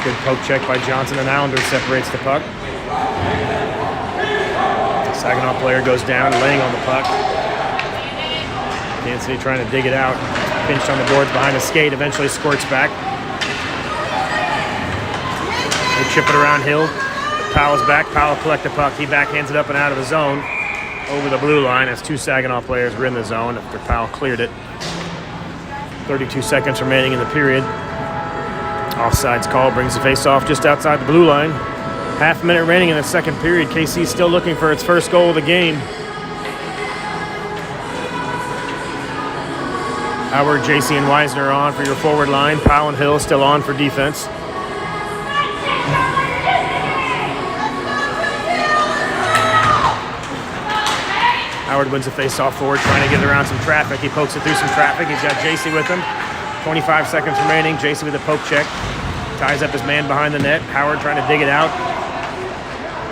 Good poke check by Johnson, and Allender separates the puck. The Saginaw player goes down, laying on the puck. Kansas City trying to dig it out. Pinched on the boards behind a skate, eventually squirts back. They chip it around Hill. Powell's back. Powell will collect the puck. He backhands it up and out of the zone over the blue line as two Saginaw players were in the zone after Powell cleared it. 32 seconds remaining in the period. Offsides call brings the face-off just outside the blue line. Half a minute remaining in the second period. KC still looking for its first goal of the game. Howard, JC, and Weisner are on for your forward line. Powell and Hill still on for defense. Howard wins the face-off forward, trying to get it around some traffic. He pokes it through some traffic. He's got JC with him. 25 seconds remaining. JC with a poke check. Ties up his man behind the net. Howard trying to dig it out.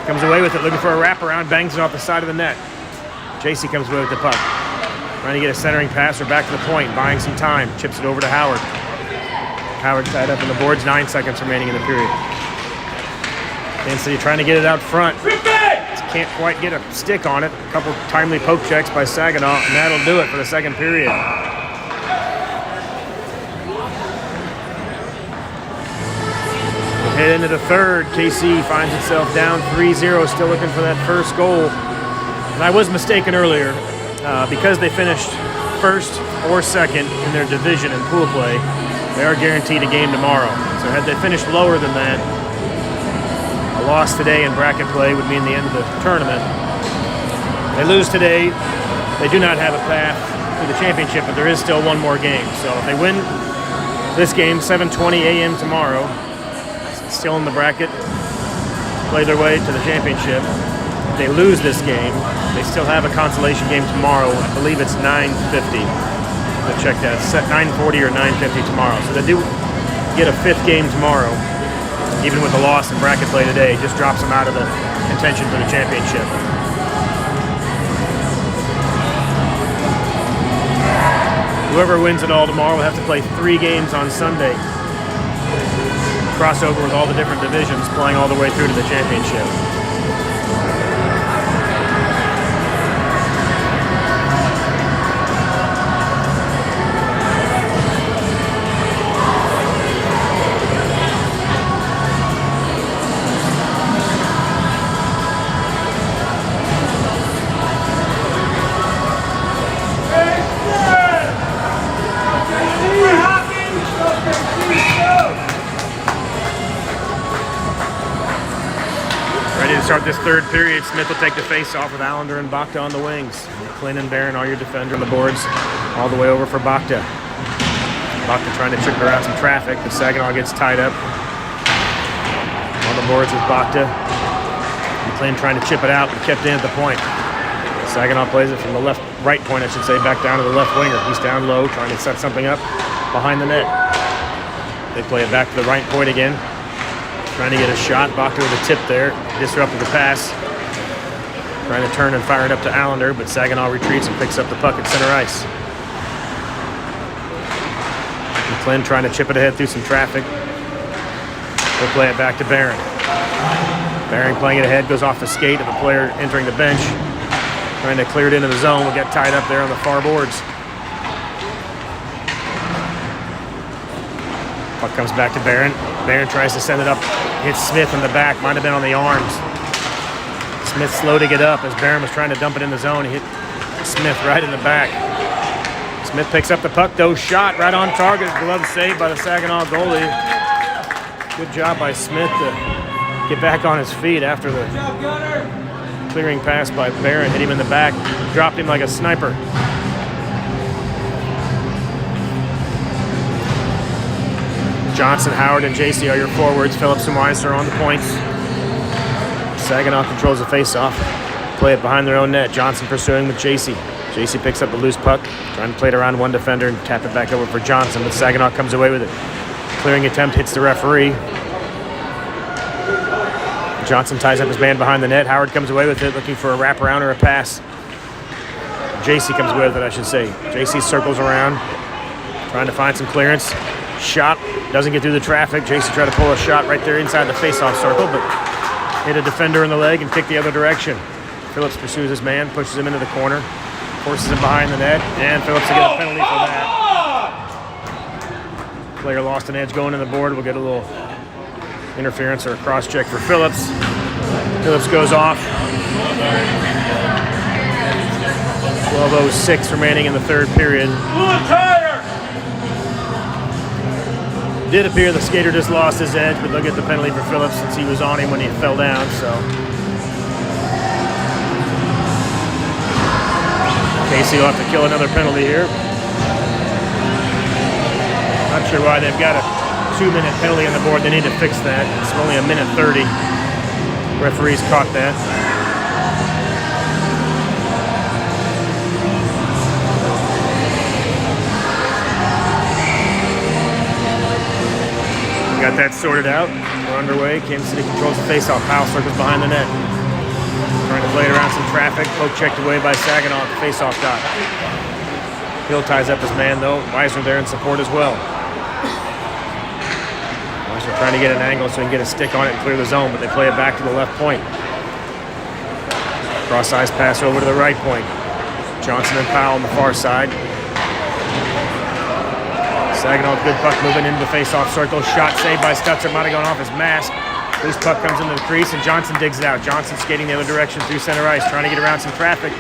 Comes away with it, looking for a wraparound. Bangs it off the side of the net. JC comes away with the puck. Trying to get a centering pass or back to the point. Buying some time. Chips it over to Howard. Howard tied up in the boards. 9 seconds remaining in the period. Kansas City trying to get it out front. Can't quite get a stick on it. A couple timely poke checks by Saginaw, and that'll do it for the second period. Head into the third. KC finds itself down 3-0, still looking for that first goal. And I was mistaken earlier. Because they finished first or second in their division in pool play, they are guaranteed a game tomorrow. So had they finished lower than that, a loss today in bracket play would mean the end of the tournament. They lose today, they do not have a path to the championship, but there is still one more game. So if they win this game, 7:20 a.m. tomorrow, still in the bracket, play their way to the championship. If they lose this game, they still have a consolation game tomorrow. I believe it's 9:50. have to check that. It's set 9:40 or 9:50 tomorrow. So they do get a 5th game tomorrow. Even with the loss in bracket play today, it just drops them out of the contention for the championship. Whoever wins it all tomorrow will have to play 3 games on Sunday. Crossover with all the different divisions, playing all the way through to the championship. Start this 3rd period. Smith will take the face-off with Allender and Bakta on the wings. Clint and Barron are your defender on the boards, all the way over for Bakta. Bakta trying to trick around some traffic, but Saginaw gets tied up. On the boards with Bakta. McLean trying to chip it out, but kept in at the point. Saginaw plays it from the right point, I should say, back down to the left winger. He's down low, trying to set something up behind the net. They play it back to the right point again. Trying to get a shot. Bakta with a tip there. Disrupted the pass. Trying to turn and fire it up to Allender, but Saginaw retreats and picks up the puck at center ice. McLean trying to chip it ahead through some traffic. They'll play it back to Barron. Barron playing it ahead, goes off the skate of a player entering the bench. Trying to clear it into the zone. Will get tied up there on the far boards. Puck comes back to Barron. Barron tries to send it up. Hits Smith in the back. Might have been on the arms. Smith slow to get up as Barron was trying to dump it in the zone. He hit Smith right in the back. Smith picks up the puck, though. Shot right on target. Glove saved by the Saginaw goalie. Good job by Smith to get back on his feet after the clearing pass by Barron. Hit him in the back. Dropped him like a sniper. Johnson, Howard, and JC are your forwards. Phillips and Weiss are on the points. Saginaw controls the face-off. Play it behind their own net. Johnson pursuing with JC. JC picks up the loose puck, trying to play it around one defender and tap it back over for Johnson, but Saginaw comes away with it. Clearing attempt hits the referee. Johnson ties up his man behind the net. Howard comes away with it, looking for a wraparound or a pass. JC comes away with it, I should say. JC circles around, trying to find some clearance. Shot doesn't get through the traffic. JC tried to pull a shot right there inside the face-off circle, but hit a defender in the leg and kicked the other direction. Phillips pursues his man, pushes him into the corner, forces him behind the net, and Phillips will get a penalty for that. Player lost an edge going in the board. We'll get a little interference or a cross-check for Phillips. Phillips goes off. 12:06 remaining in the 3rd period. Did appear the skater just lost his edge, but they'll get the penalty for Phillips since he was on him when he fell down, so. Casey will have to kill another penalty here. Not sure why they've got a 2-minute penalty on the board. They need to fix that. It's only a minute 30. Referees caught that. Got that sorted out. We're underway. Kansas City controls the face-off. Powell circles behind the net. Trying to play it around some traffic. Poke checked away by Saginaw at the face-off dot. Hill ties up his man, though. Weiser there in support as well. Weiser trying to get an angle so he can get a stick on it and clear the zone, but they play it back to the left point. Cross-ice pass over to the right point. Johnson and Powell on the far side. Saginaw with good puck moving into the face-off circle. Shot saved by Stutzer. Might have gone off his mask. Loose puck comes into the crease and Johnson digs it out. Johnson skating the other direction through center ice, trying to get around some traffic.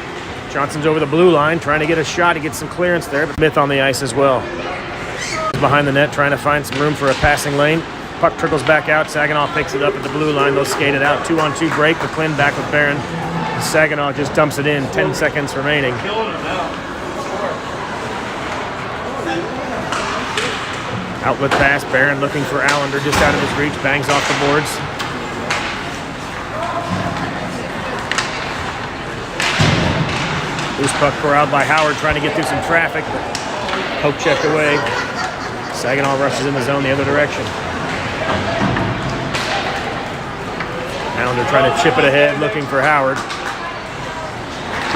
Johnson's over the blue line, trying to get a shot. He gets some clearance there, but Smith on the ice as well. Behind the net, trying to find some room for a passing lane. Puck trickles back out. Saginaw picks it up at the blue line. They'll skate it out. 2-on-2 break. McLean back with Barron. Saginaw just dumps it in. 10 seconds remaining. Outlet pass, Barron looking for Allender just out of his reach, bangs off the boards. Loose puck corralled by Howard trying to get through some traffic. Poke checked away. Saginaw rushes in the zone the other direction. Allender trying to chip it ahead, looking for Howard.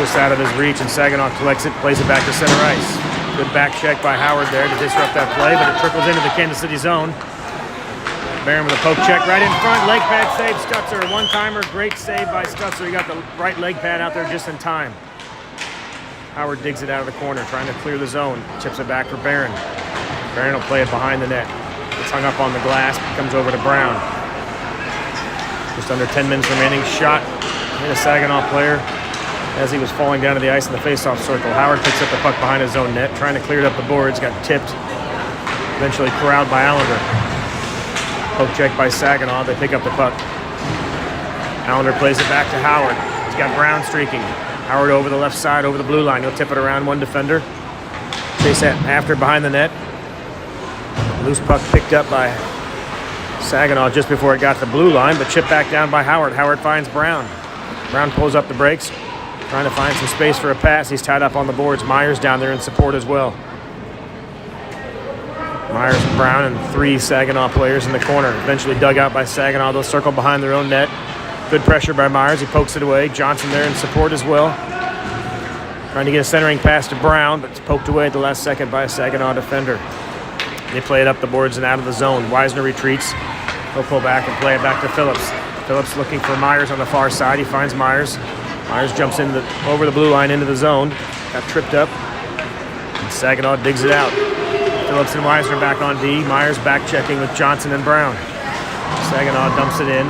Just out of his reach, and Saginaw collects it, plays it back to center ice. Good back check by Howard there to disrupt that play, but it trickles into the Kansas City zone. Barron with a poke check right in front. Leg pad save, Stutzer. One-timer, great save by Stutzer. He got the right leg pad out there just in time. Howard digs it out of the corner, trying to clear the zone. Chips it back for Barron. Barron will play it behind the net. It's hung up on the glass, comes over to Brown. Just under 10 minutes remaining. Shot hit a Saginaw player as he was falling down to the ice in the face-off circle. Howard picks up the puck behind his own net, trying to clear it up the boards. Got tipped, eventually corralled by Allender. Poke check by Saginaw. They pick up the puck. Allender plays it back to Howard. He's got Brown streaking. Howard over the left side, over the blue line. He'll tip it around one defender. Chase that after behind the net. Loose puck picked up by Saginaw just before it got to the blue line, but chipped back down by Howard. Howard finds Brown. Brown pulls up the brakes, trying to find some space for a pass. He's tied up on the boards. Myers down there in support as well. Myers, Brown, and 3 Saginaw players in the corner. Eventually dug out by Saginaw. They'll circle behind their own net. Good pressure by Myers. He pokes it away. Johnson there in support as well. Trying to get a centering pass to Brown, but it's poked away at the last second by a Saginaw defender. They play it up the boards and out of the zone. Wisner retreats. He'll pull back and play it back to Phillips. Phillips looking for Myers on the far side. He finds Myers. Myers jumps over the blue line into the zone. Got tripped up. And Saginaw digs it out. Phillips and Wisner back on D. Myers back checking with Johnson and Brown. Saginaw dumps it in.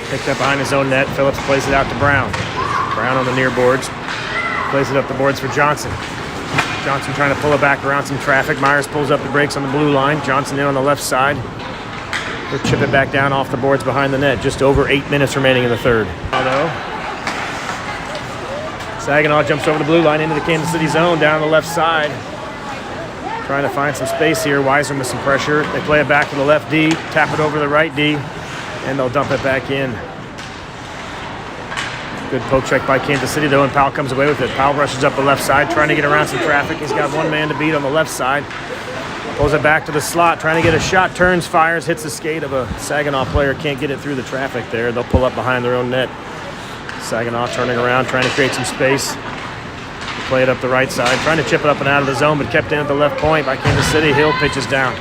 Picked up behind his own net. Phillips plays it out to Brown. Brown on the near boards. Plays it up the boards for Johnson. Johnson trying to pull it back around some traffic. Myers pulls up the brakes on the blue line. Johnson in on the left side. He'll chip it back down off the boards behind the net. Just over 8 minutes remaining in the third. Although Saginaw jumps over the blue line into the Kansas City zone down the left side. Trying to find some space here. Wisner with some pressure. They play it back to the left D. Tap it over to the right D. And they'll dump it back in. Good poke check by Kansas City, though, and Powell comes away with it. Powell rushes up the left side, trying to get around some traffic. He's got one man to beat on the left side. Pulls it back to the slot, trying to get a shot, turns, fires, hits the skate of a Saginaw player. Can't get it through the traffic there. They'll pull up behind their own net. Saginaw turning around, trying to create some space. Play it up the right side, trying to chip it up and out of the zone, but kept in at the left point by Kansas City. Hill pitches down.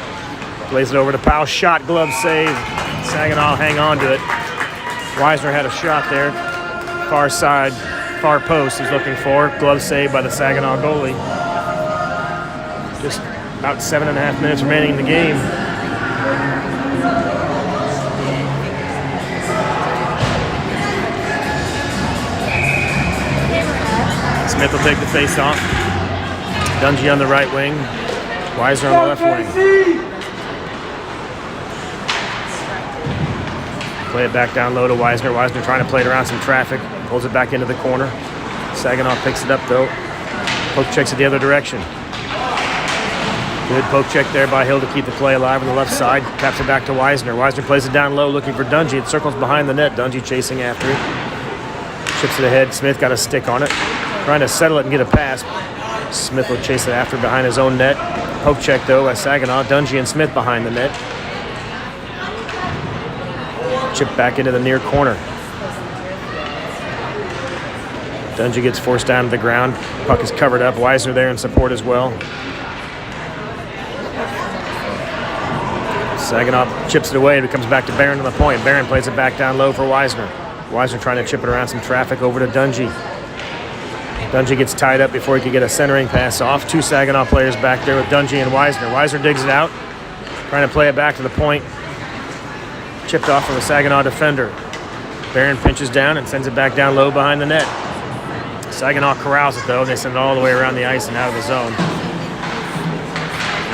Plays it over to Powell. Shot, glove save. Saginaw hang on to it. Wisner had a shot there. Far side, far post he's looking for. Glove save by the Saginaw goalie. Just about 7.5 minutes remaining in the game. Smith will take the face off. Dungy on the right wing. Wisner on the left wing. Play it back down low to Wisner. Wisner trying to play it around some traffic. Pulls it back into the corner. Saginaw picks it up though. Poke checks it the other direction. Good poke check there by Hill to keep the play alive on the left side. Taps it back to Wisner. Wisner plays it down low looking for Dungy. It circles behind the net. Dungy chasing after it. Chips it ahead. Smith got a stick on it. Trying to settle it and get a pass. Smith will chase it after behind his own net. Poke check though by Saginaw. Dungy and Smith behind the net. Chip back into the near corner. Dungy gets forced down to the ground. Puck is covered up. Wisner there in support as well. Saginaw chips it away and it comes back to Barron on the point. Barron plays it back down low for Wisner. Wisner trying to chip it around some traffic over to Dungy. Dungy gets tied up before he could get a centering pass off. 2 Saginaw players back there with Dungy and Wisner. Wisner digs it out. Trying to play it back to the point. Chipped off of a Saginaw defender. Barron pinches down and sends it back down low behind the net. Saginaw corrals it though. They send it all the way around the ice and out of the zone.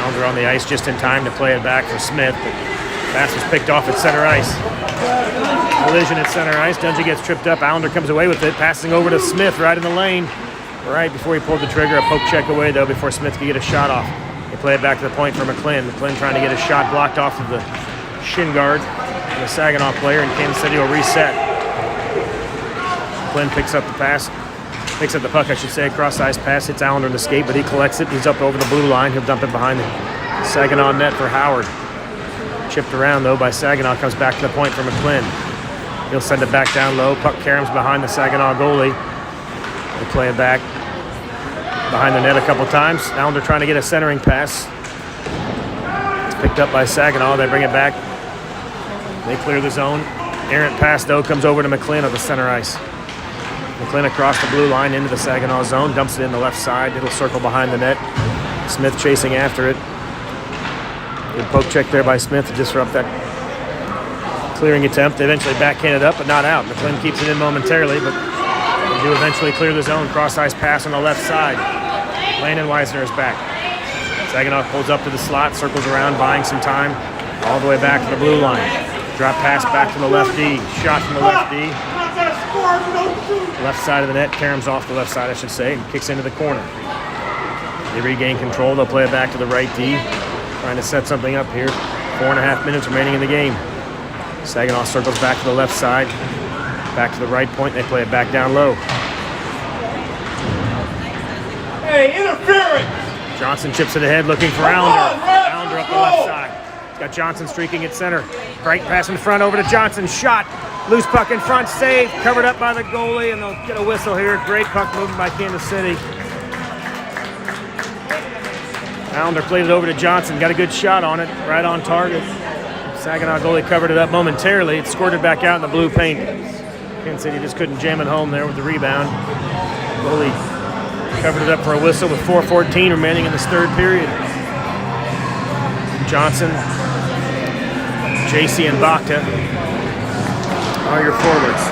Allender on the ice just in time to play it back for Smith, but pass was picked off at center ice. Collision at center ice. Dungy gets tripped up. Allender comes away with it, passing over to Smith right in the lane. Right before he pulled the trigger. A poke check away though before Smith could get a shot off. They play it back to the point for McClin. McClin trying to get a shot blocked off of the shin guard. The Saginaw player, and Kansas City will reset. Flynn picks up the pass, Picks up the puck, I should say. Cross-ice pass, hits Allender in the skate, but he collects it. He's up over the blue line. He'll dump it behind the Saginaw net for Howard. Chipped around, though, by Saginaw. Comes back to the point for McClin. He'll send it back down low. Puck caroms behind the Saginaw goalie. They play it back behind the net a couple times. Allender trying to get a centering pass. It's picked up by Saginaw. They bring it back. They clear the zone. Errant pass, though, comes over to McClin on the center ice. McClin across the blue line into the Saginaw zone. Dumps it in the left side. It'll circle behind the net. Smith chasing after it. Good poke check there by Smith to disrupt that clearing attempt. They eventually backhand it up, but not out. McClin keeps it in momentarily, but they do eventually clear the zone. Cross-ice pass on the left side. Landon Weisner is back. Saginaw pulls up to the slot, circles around, buying some time, all the way back to the blue line. Drop pass back to the left D. Shot from the left D. Left side of the net. Karam's off the left side, I should say, and kicks into the corner. They regain control. They'll play it back to the right D. Trying to set something up here. 4.5 minutes remaining in the game. Saginaw circles back to the left side. Back to the right point. They play it back down low. Hey, interference! Johnson chips it ahead looking for Allender. Allender up the left side. He's got Johnson streaking at center. Great pass in front over to Johnson. Shot. Loose puck in front. Save. Covered up by the goalie, and they'll get a whistle here. Great puck movement by Kansas City. Allender played it over to Johnson. Got a good shot on it. Right on target. Saginaw goalie covered it up momentarily. It squirted back out in the blue paint. Kansas City just couldn't jam it home there with the rebound. Goalie covered it up for a whistle with 4:14 remaining in this third period. Johnson, JC, and Bakta are your forwards.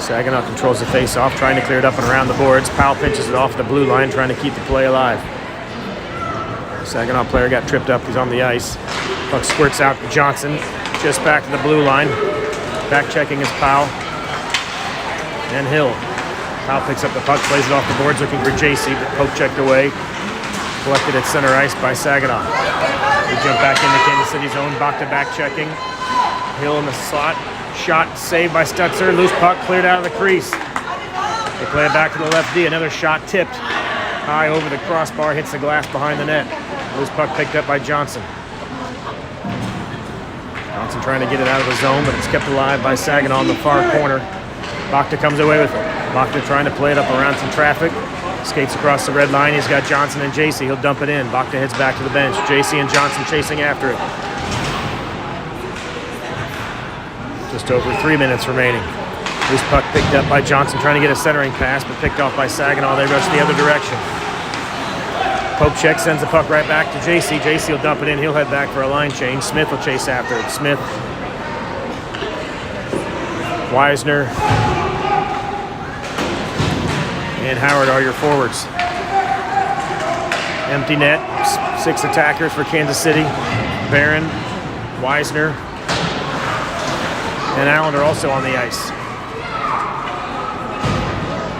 Saginaw controls the face-off, trying to clear it up and around the boards. Powell pinches it off the blue line, trying to keep the play alive. Saginaw player got tripped up. He's on the ice. Puck squirts out to Johnson, just back to the blue line. Back checking is Powell and Hill. Powell picks up the puck, plays it off the boards, looking for JC, but poke checked away. Collected at center ice by Saginaw. We jump back into Kansas City zone. Bakta back checking. Hill in the slot. Shot saved by Stutzer. Loose puck cleared out of the crease. They play it back to the left D. Another shot tipped high over the crossbar. Hits the glass behind the net. Loose puck picked up by Johnson. Johnson trying to get it out of the zone, but it's kept alive by Saginaw on the far corner. Bakta comes away with it. Bakta trying to play it up around some traffic. Skates across the red line. He's got Johnson and JC. He'll dump it in. Bakta heads back to the bench. JC and Johnson chasing after it. Just over 3 minutes remaining. Loose puck picked up by Johnson, trying to get a centering pass, but picked off by Saginaw. They rush the other direction. Poke check sends the puck right back to JC. JC will dump it in. He'll head back for a line change. Smith will chase after it. Smith, Weisner, and Howard are your forwards. Empty net. 6 attackers for Kansas City. Barron, Weisner, and Allender also on the ice.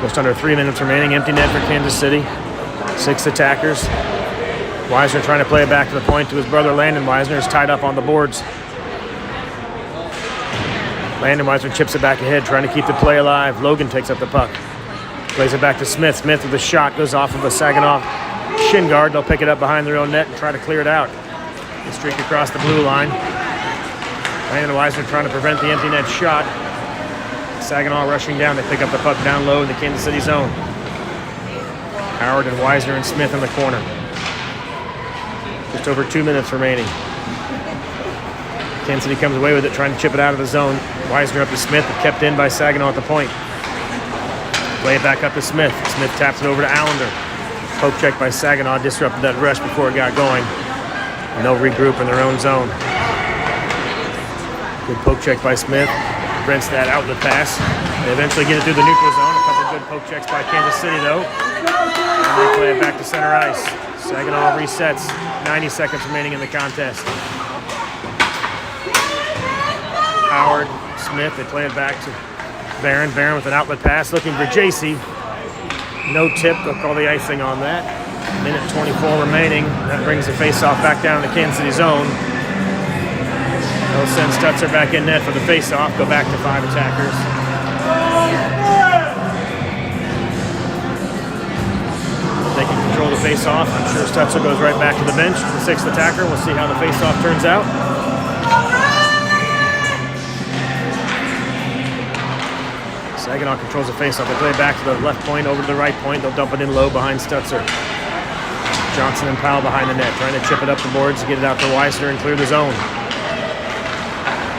Just under 3 minutes remaining. Empty net for Kansas City. 6 attackers. Weisner trying to play it back to the point to his brother Landon Weisner. Is tied up on the boards. Landon Weisner chips it back ahead, trying to keep the play alive. Logan takes up the puck. Plays it back to Smith. Smith with a shot. Goes off of a Saginaw shin guard. They'll pick it up behind their own net and try to clear it out. They streak across the blue line. Landon Weisner trying to prevent the empty net shot. Saginaw rushing down. They pick up the puck down low in the Kansas City zone. Howard and Weisner and Smith in the corner. Just over 2 minutes remaining. Kansas City comes away with it, trying to chip it out of the zone. Weisner up to Smith, but kept in by Saginaw at the point. Play it back up to Smith. Smith taps it over to Allender. Poke check by Saginaw disrupted that rush before it got going. And they'll regroup in their own zone. Good poke check by Smith. Prevents that outlet pass. They eventually get it through the neutral zone. A couple good poke checks by Kansas City, though. And they play it back to center ice. Saginaw resets. 90 seconds remaining in the contest. Howard, Smith, they play it back to Barron. Barron with an outlet pass, looking for JC. No tip. They'll call the icing on that. Minute 24 remaining. That brings the face-off back down to the Kansas City zone. They'll send Stutzer back in net for the face-off. Go back to 5 attackers. control the face-off. I'm sure Stutzer goes right back to the bench, the sixth attacker. We'll see how the face-off turns out. Saginaw controls the face-off. They play it back to the left point, over to the right point. They'll dump it in low behind Stutzer. Johnson and Powell behind the net, trying to chip it up the boards to get it out to Weisner and clear the zone.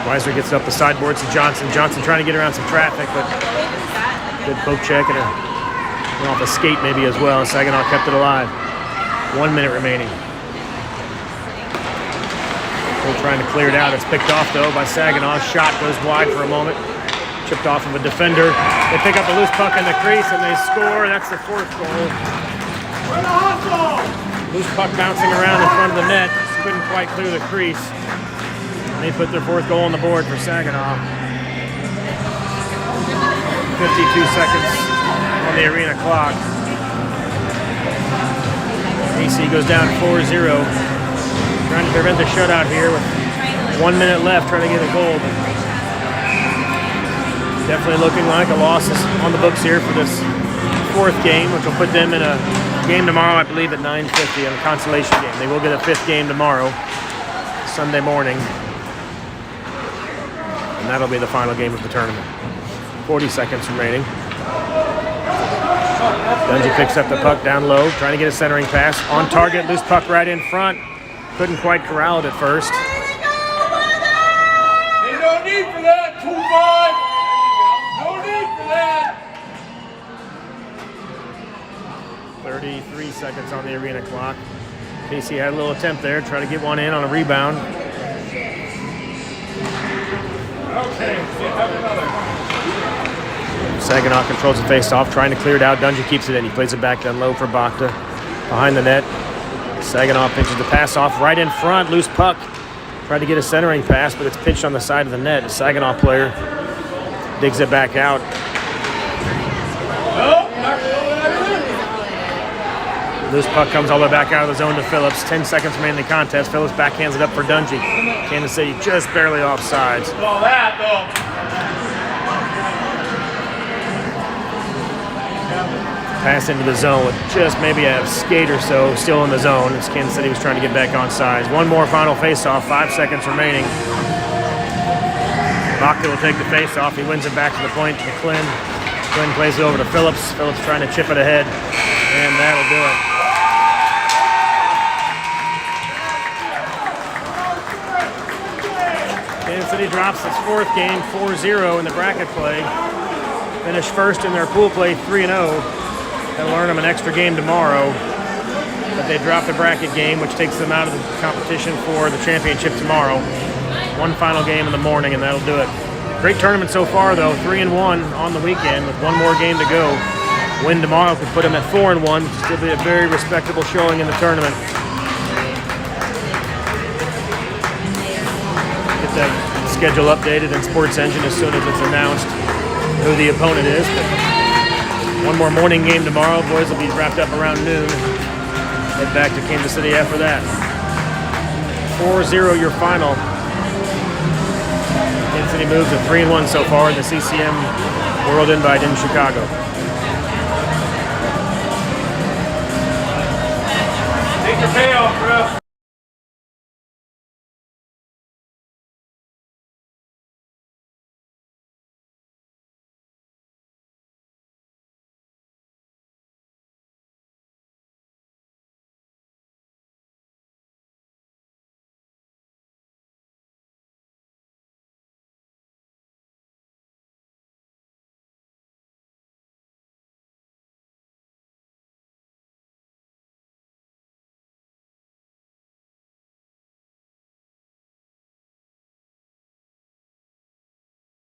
Weisner gets it up the sideboards to Johnson. Johnson trying to get around some traffic, but good poke check and went off a skate maybe as well. Saginaw kept it alive. 1 minute remaining. Still trying to clear it out. It's picked off though by Saginaw. Shot goes wide for a moment. Chipped off of a defender. They pick up a loose puck in the crease and they score. That's the fourth goal. Loose puck bouncing around in front of the net. Just couldn't quite clear the crease. And they put their fourth goal on the board for Saginaw. 52 seconds on the arena clock. AC goes down 4-0. Trying to prevent the shutout here with 1 minute left, trying to get a goal. But definitely looking like a loss is on the books here for this fourth game, which will put them in a game tomorrow, I believe, at 9:50 on a consolation game. They will get a fifth game tomorrow, Sunday morning. And that'll be the final game of the tournament. 40 seconds remaining. Dungy picks up the puck down low, trying to get a centering pass. On target, loose puck right in front. Couldn't quite corral it at first. Hey, no need for that, 2-5. No need for that. 33 seconds on the arena clock. Casey had a little attempt there, try to get one in on a rebound. Okay, have another. Saginaw controls the face-off, trying to clear it out. Dungy keeps it in. He plays it back down low for Bakta. Behind the net. Saginaw pinches the pass off right in front. Loose puck. Tried to get a centering pass, but it's pitched on the side of the net. The Saginaw player digs it back out. Loose puck comes all the way back out of the zone to Phillips. 10 seconds remaining in the contest. Phillips backhands it up for Dungy. Kansas City just barely offsides. All that, though. Pass into the zone with just maybe a skate or so still in the zone as Kansas City was trying to get back on sides. One more final face-off, 5 seconds remaining. Bakta will take the face-off. He wins it back to the point to McClin. McClin plays it over to Phillips. Phillips trying to chip it ahead, and that'll do it. Kansas City drops its fourth game, 4-0 in the bracket play. Finished first in their pool play, 3-0. They'll earn them an extra game tomorrow, but they dropped the bracket game, which takes them out of the competition for the championship tomorrow. One final game in the morning, and that'll do it. Great tournament so far, though. 3-1 on the weekend with one more game to go. Win tomorrow could put them at 4-1. Still be a very respectable showing in the tournament. Get that schedule updated in Sports Engine as soon as it's announced who the opponent is. But one more morning game tomorrow. Boys will be wrapped up around noon. Head back to Kansas City after that. 4-0 your final. Kansas City moves to 3-1 so far in the CCM World Invite in Chicago. Take your payoff, bro.